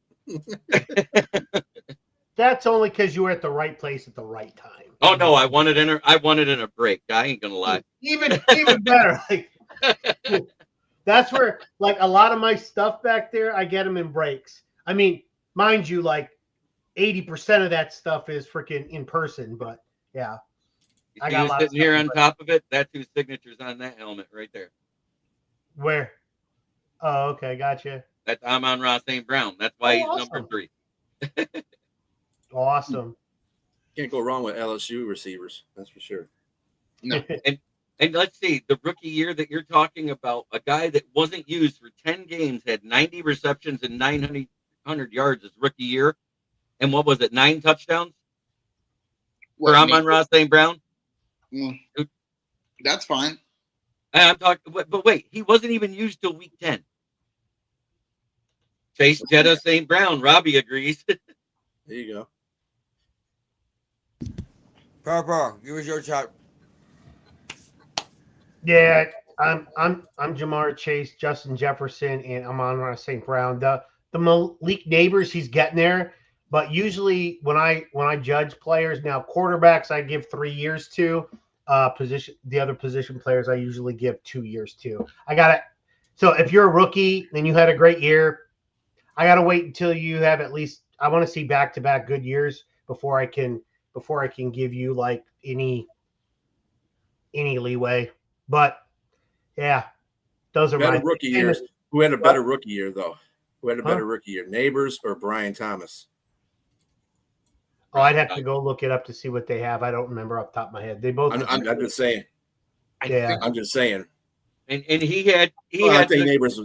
That's only because you were at the right place at the right time. Oh no, I wanted in a break. I ain't gonna lie. Even better. Like, that's where like a lot of my stuff back there, I get them in breaks. I mean, mind you, like 80% of that stuff is freaking in person, but yeah. You see who's sitting here on top of it? That's whose signature's on that helmet right there. Where? Oh, okay, gotcha. That's Amon-Ra St. Brown. That's why he's awesome. number 3. Awesome. Can't go wrong with LSU receivers. That's for sure. No. And let's see, the rookie year that you're talking about, a guy that wasn't used for 10 games, had 90 receptions and 900 yards his rookie year. And what was it, 9 touchdowns for Amon-Ra St. Brown? That's fine. I'm talking, but wait, he wasn't even used till week 10. Chase Jetta St. Brown, Robbie agrees. There you go. Papa, give us your top. Yeah, I'm Jamar Chase, Justin Jefferson, and Amon-Ra St. Brown. The Malik Neighbors, he's getting there. But usually when I judge players, now quarterbacks I give 3 years to. The other position players I usually give 2 years to. So if you're a rookie and you had a great year, I gotta wait until you have at least, I want to see back-to-back good years before I can give you like any leeway. But yeah, those are my rookie years. Who had a better rookie year though? Who had a better rookie year, Neighbors or Brian Thomas? Oh, I'd have to go look it up to see what they have. I don't remember off the top of my head. They both. I'm just saying. I'm just saying. And he had. I think Neighbors.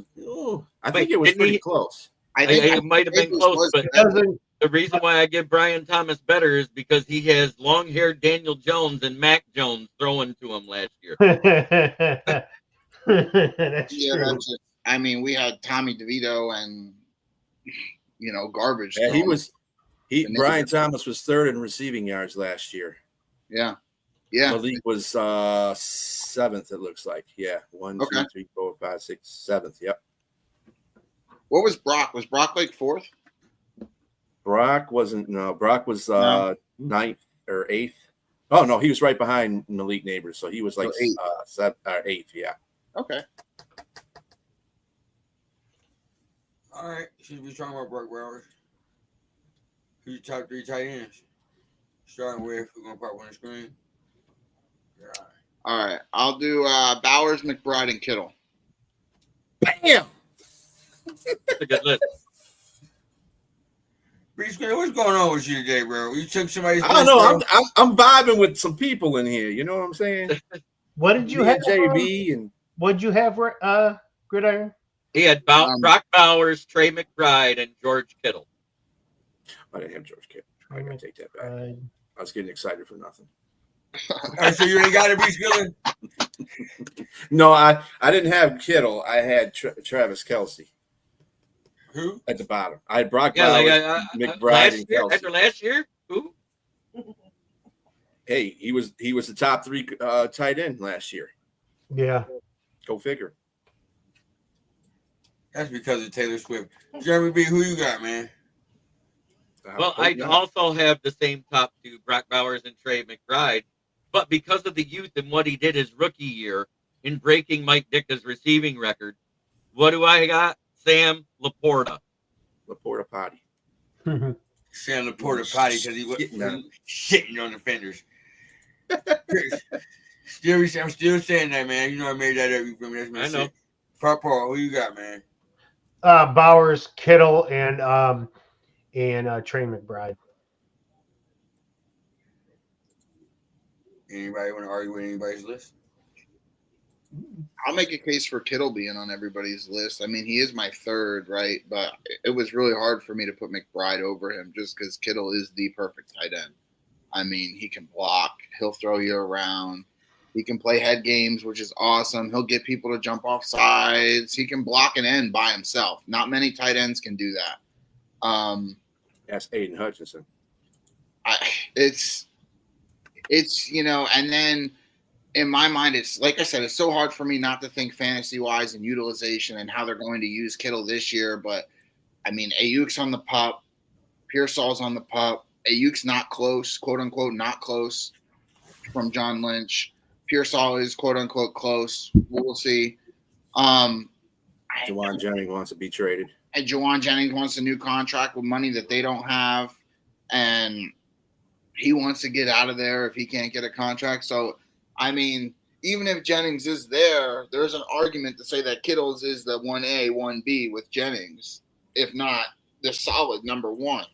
I think it was pretty close. It might have been Capers close, was but It doesn't. the reason why I give Brian Thomas better is because he has long-haired Daniel Jones and Mac Jones throwing to him last year. That's Yeah, true. that's it. I mean, we had Tommy DeVito and garbage. Yeah, throwing. Brian Thomas was third in receiving yards last year. Yeah. Malik was seventh, it looks like. Yeah. 1, Okay. 2, 3, 4, 5, 6, 7th. Yep. What was Brock? Was Brock like fourth? Brock wasn't. No, Brock was No. 9th or 8th. Oh no, he was right behind Malik Neighbors, so he was like So 8th. Yeah. Okay. All right. Since we're talking about Brock Bowers, who's your top 3 tight ends? Starting with, we're going to pop on the screen. Yeah. All right. I'll do Bowers, McBride, and Kittle. Bam. That's a good list. Basically, what's going on with you today, bro? You took somebody's. I don't know. I'm vibing with some people in here. You know what I'm saying? What did you Me have? and JB and What did you have? Gridiron. He had Brock Bowers, Trey McBride, and George Kittle. I didn't have George Kittle. I gotta take that back. I was getting excited for nothing. So you ain't got to be skilling. No, I didn't have Kittle. I had Travis Kelce Who? at the bottom. I had Brock Yeah, Bowers, like McBride, and Kelce. after last year, who? Hey, he was the top 3 tight end last year. Yeah. Go figure. That's because of Taylor Swift. Jeremy B, who you got, man? Well, I also have the same top 2, Brock Bowers and Trey McBride, but because of the youth and what he did his rookie year in breaking Mike Ditka's receiving record, what do I got? Sam Laporta. Laporta Potty. Sam Laporta potty because he was shitting on the fenders. I'm still saying that, man. You know I made that up. You feel me? That's my I know. shit. Paul, who you got, man? Bowers, Kittle, and Trey McBride. Anybody want to argue with anybody's list? I'll make a case for Kittle being on everybody's list. I mean, he is my third, right? But it was really hard for me to put McBride over him just because Kittle is the perfect tight end. I mean, he can block. He'll throw you around. He can play head games, which is awesome. He'll get people to jump off sides. He can block an end by himself. Not many tight ends can do that. That's Aiden Hutchinson. It's and then in my mind, it's like I said, it's so hard for me not to think fantasy-wise and utilization and how they're going to use Kittle this year. But, I mean, Ayuk's on the pup. Pearsall's on the pup. Ayuk's not close, quote-unquote, not close from John Lynch. Pearsall is, quote-unquote, close. We'll see. Juwan Jennings wants to be traded. And Juwan Jennings wants a new contract with money that they don't have. And he wants to get out of there if he can't get a contract. So, I mean, even if Jennings is there, there's an argument to say that Kittle's is the 1A, 1B with Jennings. If not, the solid number 1.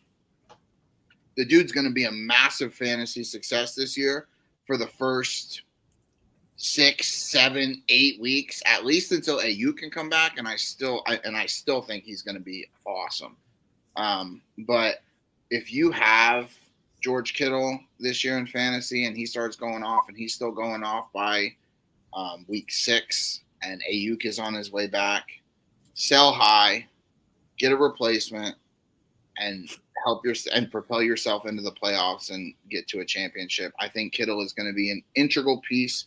The dude's going to be a massive fantasy success this year for the first 6, 7, 8 weeks, at least until Ayuk can come back. And I still think he's going to be awesome. But if you have George Kittle this year in fantasy and he starts going off and he's still going off by week 6 and Ayuk is on his way back, sell high, get a replacement, and propel yourself into the playoffs and get to a championship. I think Kittle is going to be an integral piece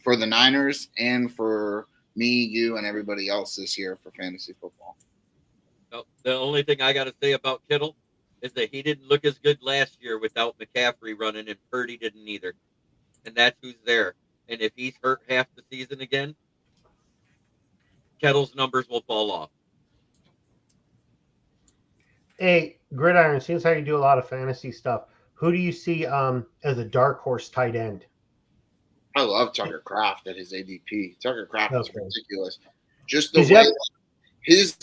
for the Niners and for me, you, and everybody else this year for fantasy football. No, the only thing I got to say about Kittle is that he didn't look as good last year without McCaffrey running, and Purdy didn't either. And that's who's there. And if he's hurt half the season again, Kittle's numbers will fall off. Hey, Gridiron, seems how you do a lot of fantasy stuff. Who do you see as a dark horse tight end? I love Tucker Kraft at his ADP. Tucker Kraft is ridiculous. Just the Is way that- his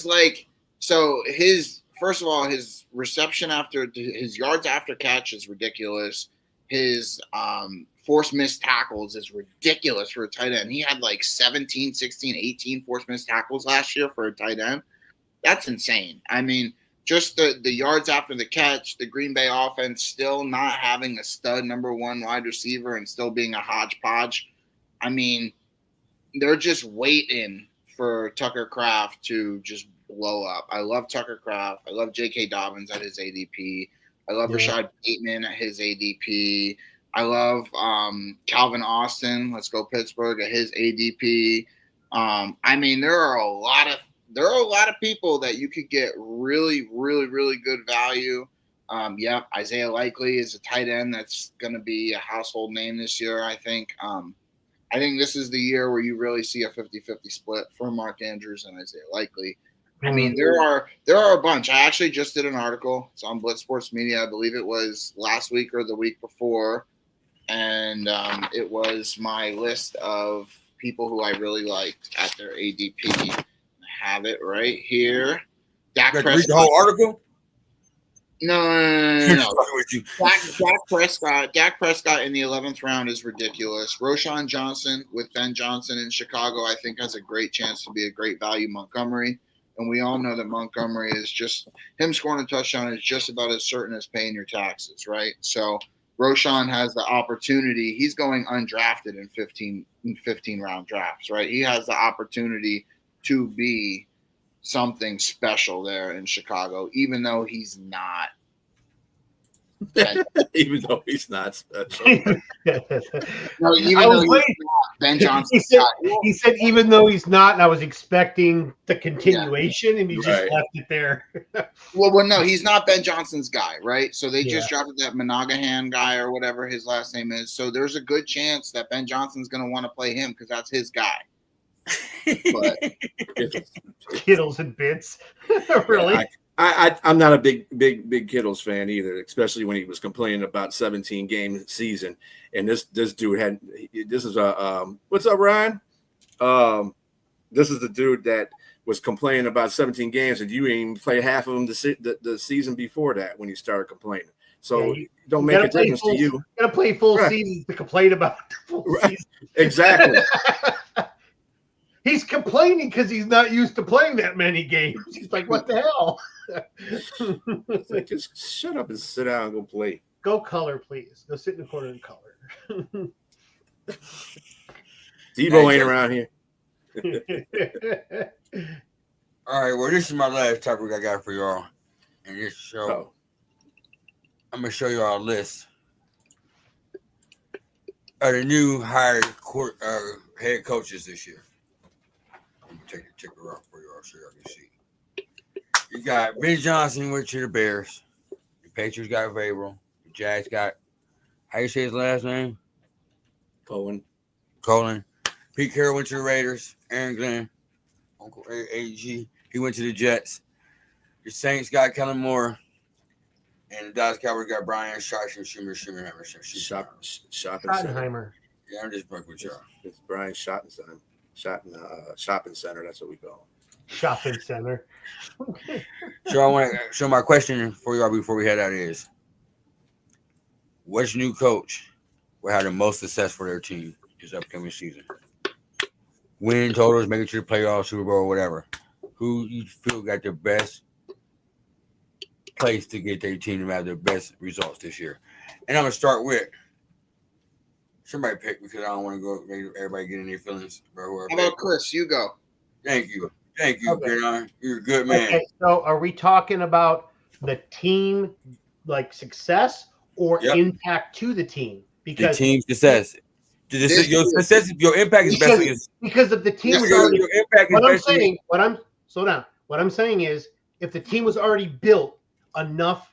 first of all, his reception after his yards after catch is ridiculous. His forced missed tackles is ridiculous for a tight end. He had like 17, 16, 18 forced missed tackles last year for a tight end. That's insane. I mean, just the yards after the catch, the Green Bay offense still not having a stud number one wide receiver and still being a hodgepodge. I mean, they're just waiting for Tucker Kraft to just blow up. I love Tucker Kraft. I love J.K. Dobbins at his ADP. I love Rashad Bateman at his ADP. I love Calvin Austin. Let's go Pittsburgh at his ADP. I mean, there are a lot of people that you could get really, really, really good value. Isaiah Likely is a tight end that's going to be a household name this year, I think. I think this is the year where you really see a 50-50 split for Mark Andrews and Isaiah Likely. I mean, there are a bunch. I actually just did an article. It's on Blitz Sports Media. I believe it was last week or the week before. And it was my list of people who I really liked at their ADP. I have it right here. Dak Prescott. Read the whole article? No. Dak Prescott in the 11th round is ridiculous. Roshan Johnson with Ben Johnson in Chicago, I think, has a great chance to be a great value Montgomery. And we all know that Montgomery is just him scoring a touchdown is just about as certain as paying your taxes, right? So Roshan has the opportunity. He's going undrafted in 15 round drafts, right? He has the opportunity to be something special there in Chicago, even though he's not. Even though he's not special. No, even though he's not. Ben Johnson. He said, even though he's not, and I was expecting the continuation, and he just left it there. well, no, he's not Ben Johnson's guy, right? So they just drafted that Monaghan guy or whatever his last name is. So there's a good chance that Ben Johnson's going to want to play him because that's his guy. But Kittles and bits. Really? I'm not a big Kittles fan either, especially when he was complaining about 17 game season. And this dude this is what's up, Ryan? This is the dude that was complaining about 17 games, and you didn't even play half of them the season before that when you started complaining. So don't make a difference to you. Got to play full season to complain about full season. Exactly. He's complaining because he's not used to playing that many games. He's like, what the hell? Like, just shut up and sit down and go play. Go color, please. Go sit in the corner and color. Debo ain't around here. All right, well, this is my last topic I got for y'all. And this show, I'm going to show you our list of the new hired head coaches this year. Let me take the ticker off for y'all so y'all can see. You got Ben Johnson went to the Bears. The Patriots got Vrabel. The Jags got, how you say his last name? Cohen. Pete Carroll went to the Raiders. Aaron Glenn, Uncle AG, he went to the Jets. The Saints got Kellen Moore. And the Dallas Cowboys got Brian Schottenheimer. Yeah, I'm just fucking with y'all. It's Brian Shopping Center. That's what we call it. Shopping center. So I want to show my question for y'all before we head out is, which new coach will have the most success for their team this upcoming season? Win totals, making it to the playoffs, Super Bowl, whatever. Who you feel got the best place to get their team to have the best results this year? And I'm going to start with somebody pick because I don't want to go make everybody get in their feelings. How about Chris? You go. Thank you, Gridiron. You're a good man. Okay, so are we talking about the team, like success or impact to the team? Because the team success. Your impact is best because if the team was already. Your impact is slow down. What I'm saying is, if the team was already built enough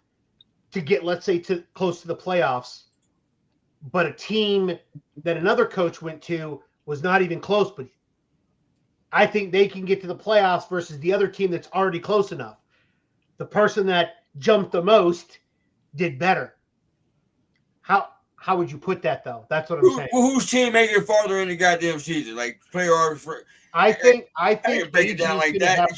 to get, let's say, to close to the playoffs, but a team that another coach went to was not even close, but I think they can get to the playoffs versus the other team that's already close enough. The person that jumped the most did better. How would you put that, though? That's what I'm saying. Whose team made it farther in the goddamn season? Like playoffs. I think break it down like that.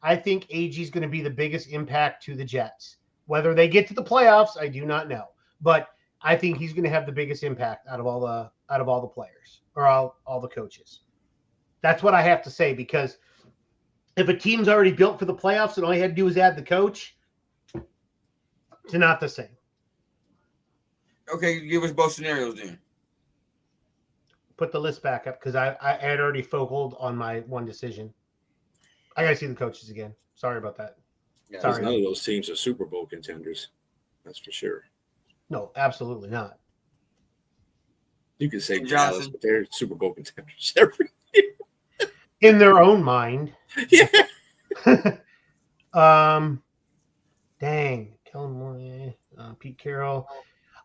I think AG's going to be the biggest impact to the Jets. Whether they get to the playoffs, I do not know. But I think he's going to have the biggest impact out of all the players or all the coaches. That's what I have to say, because if a team's already built for the playoffs and all you had to do was add the coach, it's not the same. Okay, give us both scenarios then. Put the list back up because I had already focused on my one decision. I got to see the coaches again. Sorry about that. Yeah, Sorry. None of those teams are Super Bowl contenders. That's for sure. No, absolutely not. You could say Johnson. Dallas, but they're Super Bowl contenders every In their own mind. year. Dang. Kellen Moore, Pete Carroll.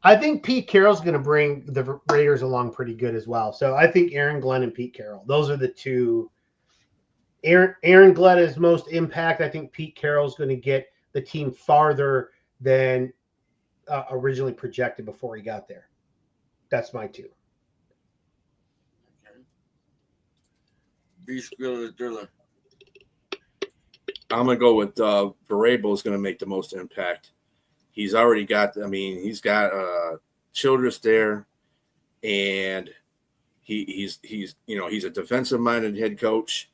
I think Pete Carroll's going to bring the Raiders along pretty good as well. So I think Aaron Glenn and Pete Carroll. Those are the two. Aaron Glenn has most impact. I think Pete Carroll's going to get the team farther than originally projected before he got there. That's my two. B Skrilla Driller. I'm gonna go with Vrabel is gonna make the most impact. He's already got. I mean, he's got Childress there, and he's a defensive minded head coach.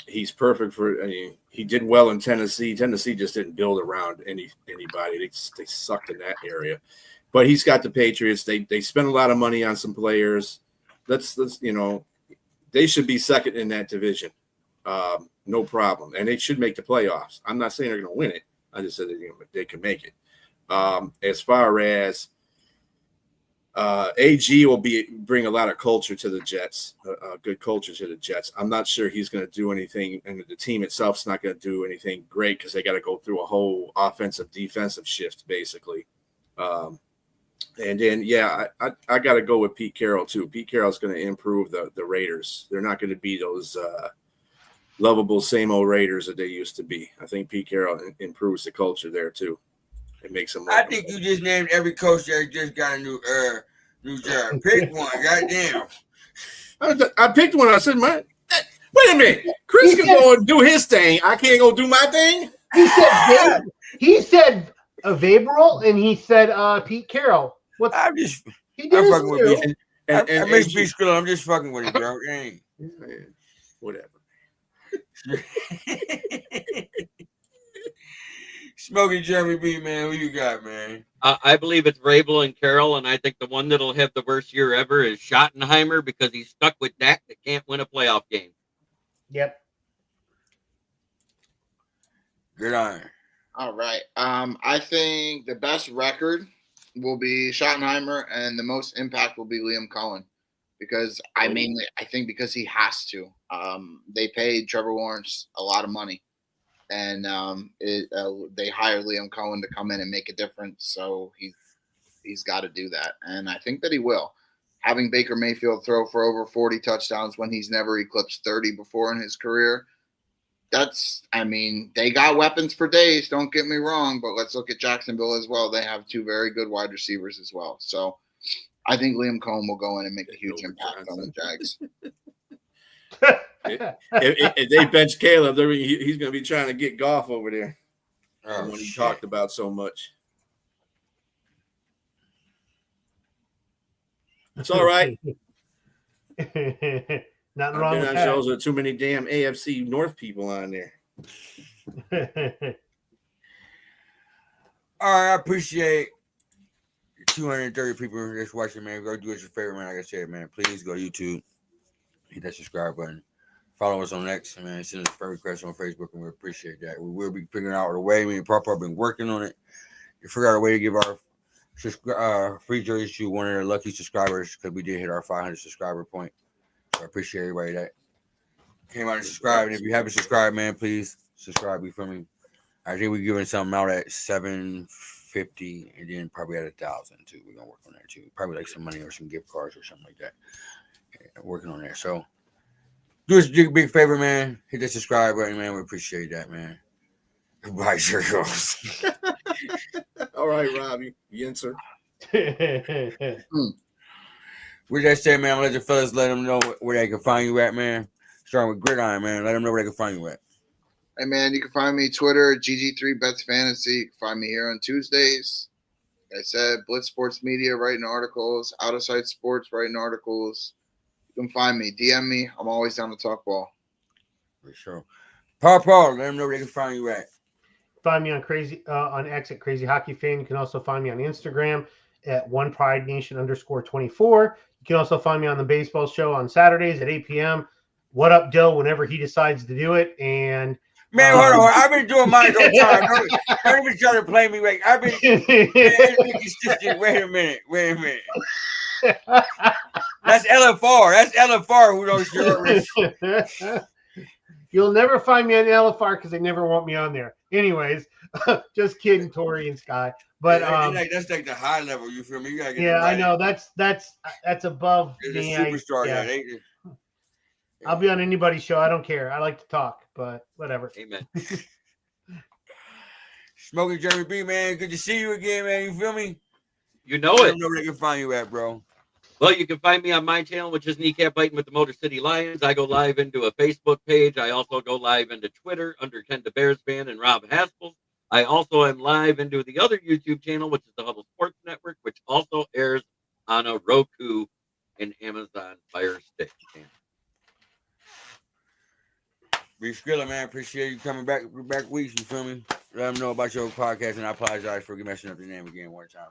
He's perfect for. I mean, he did well in Tennessee. Tennessee just didn't build around anybody. They sucked in that area. But he's got the Patriots. They spent a lot of money on some players. Let's they should be second in that division. No problem. And they should make the playoffs. I'm not saying they're going to win it. I just said they can make it. As far as AG will bring a lot of culture to the Jets, good culture to the Jets. I'm not sure he's going to do anything, and the team itself is not going to do anything great because they got to go through a whole offensive-defensive shift, basically. And then, I got to go with Pete Carroll, too. Pete Carroll's going to improve the Raiders. They're not going to be those lovable same old Raiders that they used to be. I think Pete Carroll improves the culture there, too. It makes them. I think you just named every coach that just got a new job. Pick one, goddamn. I picked one. I said, "Man, wait a minute. Chris can go and do his thing. I can't go do my thing." He said Vabril, and he said Pete Carroll. I'm fucking with you. I miss B Skrilla. I'm just fucking with it, bro. Dang. Whatever. Smoking Jeremy B, man. Who you got, man? I believe it's Vrabel and Carroll, and I think the one that'll have the worst year ever is Schottenheimer because he's stuck with Dak that can't win a playoff game. Yep. Good iron. All right. I think the best record will be Schottenheimer, and the most impact will be Liam Cohen, because I think because he has to. They paid Trevor Lawrence a lot of money, and they hired Liam Cohen to come in and make a difference. So he's got to do that, and I think that he will. Having Baker Mayfield throw for over 40 touchdowns when he's never eclipsed 30 before in his career. They got weapons for days, don't get me wrong, but let's look at Jacksonville as well. They have two very good wide receivers as well. So I think Liam Cohen will go in and make a huge impact on the Jags. if they bench Caleb, he's going to be trying to get Goff over there. When he talked about so much. It's all right. Nothing wrong with that. Shows with too many damn AFC North people on there. All right, I appreciate 230 people that's watching, man. Go do us your favorite, man. Like I said, man, please go to YouTube, hit that subscribe button, follow us on X, man. Send us a friend request on Facebook, and we appreciate that. We will be figuring out the way. Me and Papa have been working on it to figure out a way to give our free jerseys to one of the lucky subscribers, because we did hit our 500 subscriber point. I appreciate everybody that came out and subscribed. And if you haven't subscribed, man, please subscribe. You feel me? I think we're giving something out at $750, and then probably at 1,000 too. We're gonna work on that too. Probably like some money or some gift cards or something like that. Yeah, working on that. So do us a big favor, man. Hit that subscribe button, man. We appreciate that, man. Bye, sure goes. All right, Rob, you answer. With that said, man, let the fellas let them know where they can find you at, man. Starting with Gridiron, man. Let them know where they can find you at. Hey, man, you can find me Twitter, GG3BetsFantasy. You can find me here on Tuesdays. Like I said, Blitz Sports Media, writing articles. Out of Sight Sports, writing articles. You can find me. DM me. I'm always down to talk ball. For sure. Paul, let them know where they can find you at. Find me on X at Crazy Hockey Fan. You can also find me on Instagram at @OnePrideNation_24. You can also find me on the baseball show on Saturdays at 8 p.m. What up, Dill? Whenever he decides to do it, and Man, hold on. I've been doing mine all the time. Don't even try to play me. Like I've been. Wait a minute. That's LFR. That's LFR who don't show up. You'll never find me on LFR because they never want me on there. Anyways, just kidding, Tori and Sky. But that's like the high level. You feel me? You gotta get yeah, I know that's above me. Superstar. Yeah. I'll be on anybody's show. I don't care. I like to talk, but whatever. Amen. Smoking Jeremy B, man. Good to see you again, man. You feel me? You know I it. don't know where they can find you at, bro. Well, you can find me on my channel, which is Kneecap Biting with the Motor City Lions. I go live into a Facebook page. I also go live into Twitter under Ken the Bears Fan and Rob Haspel. I also am live into the other YouTube channel, which is the Huddle Sports Network, which also airs on a Roku and Amazon Fire Stick. Be Skrilla, man. Appreciate you coming back weeks. You feel me? Let them know about your podcast, and I apologize for messing up your name again one time.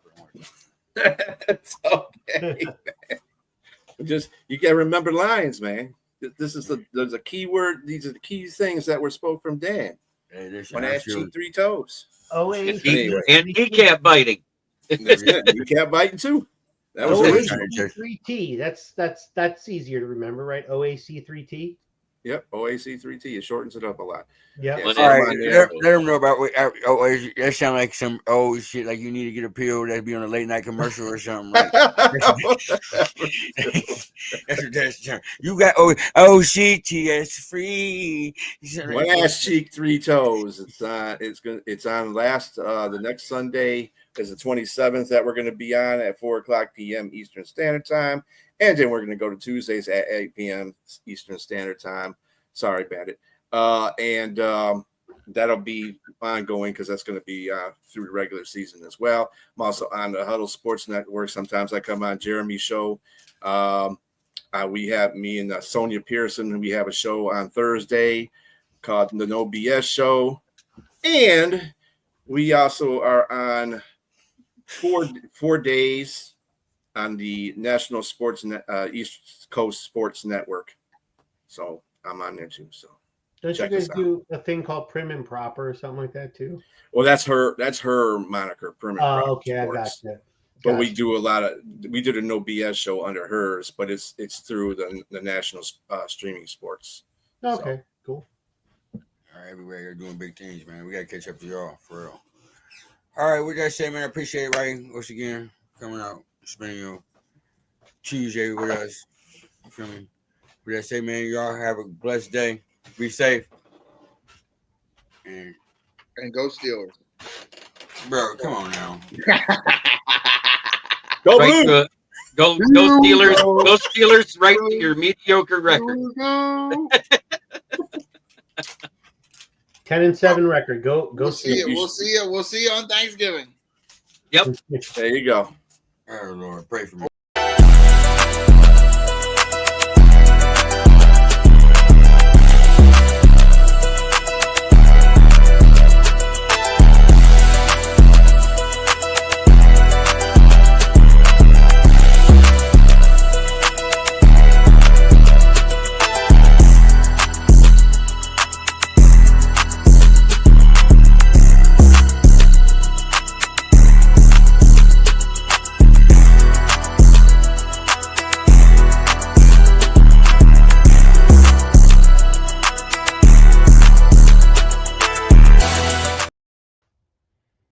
It's okay. Just you gotta remember lines, man. There's a key word. These are the key things that were spoke from Dan. Hey, One ass cheek, three toes. OAC Anyway. And kneecap biting. Yeah, you kept biting too. That was original. OAC3T. That's easier to remember, right? OAC3T. Yep, OAC3T. It shortens it up a lot. Yeah. Well, All right, let them know about that. Sound like some old shit. Like you need to get a pill that'd be on a late night commercial or something. Like that's what that's. You got OCTS free. One ass cheek, three toes. It's on last the next Sunday is the 27th that we're going to be on at 4:00 p.m. Eastern Standard Time. And then we're going to go to Tuesdays at 8 p.m. Eastern Standard Time. Sorry about it. And that'll be ongoing because that's going to be through the regular season as well. I'm also on the Huddle Sports Network. Sometimes I come on Jeremy's show. We have me and Sonia Pearson. We have a show on Thursday called the No BS Show. And we also are on four days on the National Sports East Coast Sports Network. So I'm on there too. So don't you guys do a thing called Prim and Proper or something like that too? Well, that's her moniker, Prim and Proper. Okay, Sports. I got that. But we did a No BS show under hers, but it's through the national streaming sports. Okay, cool. All right, everywhere you're doing big things, man. We gotta catch up to y'all for real. All right, what did I say, man? I appreciate it, right? Once again, coming out, spending your Tuesday with us. You feel me? What did I say, man? Y'all have a blessed day. Be safe. And go Steelers. Bro, come on now. Go right Blue. Go Steelers. Go Steelers right to your mediocre record. 10-7 record. Go We'll see Steelers. you. We'll see you on Thanksgiving. Yep. There you go. Oh Lord, pray for me.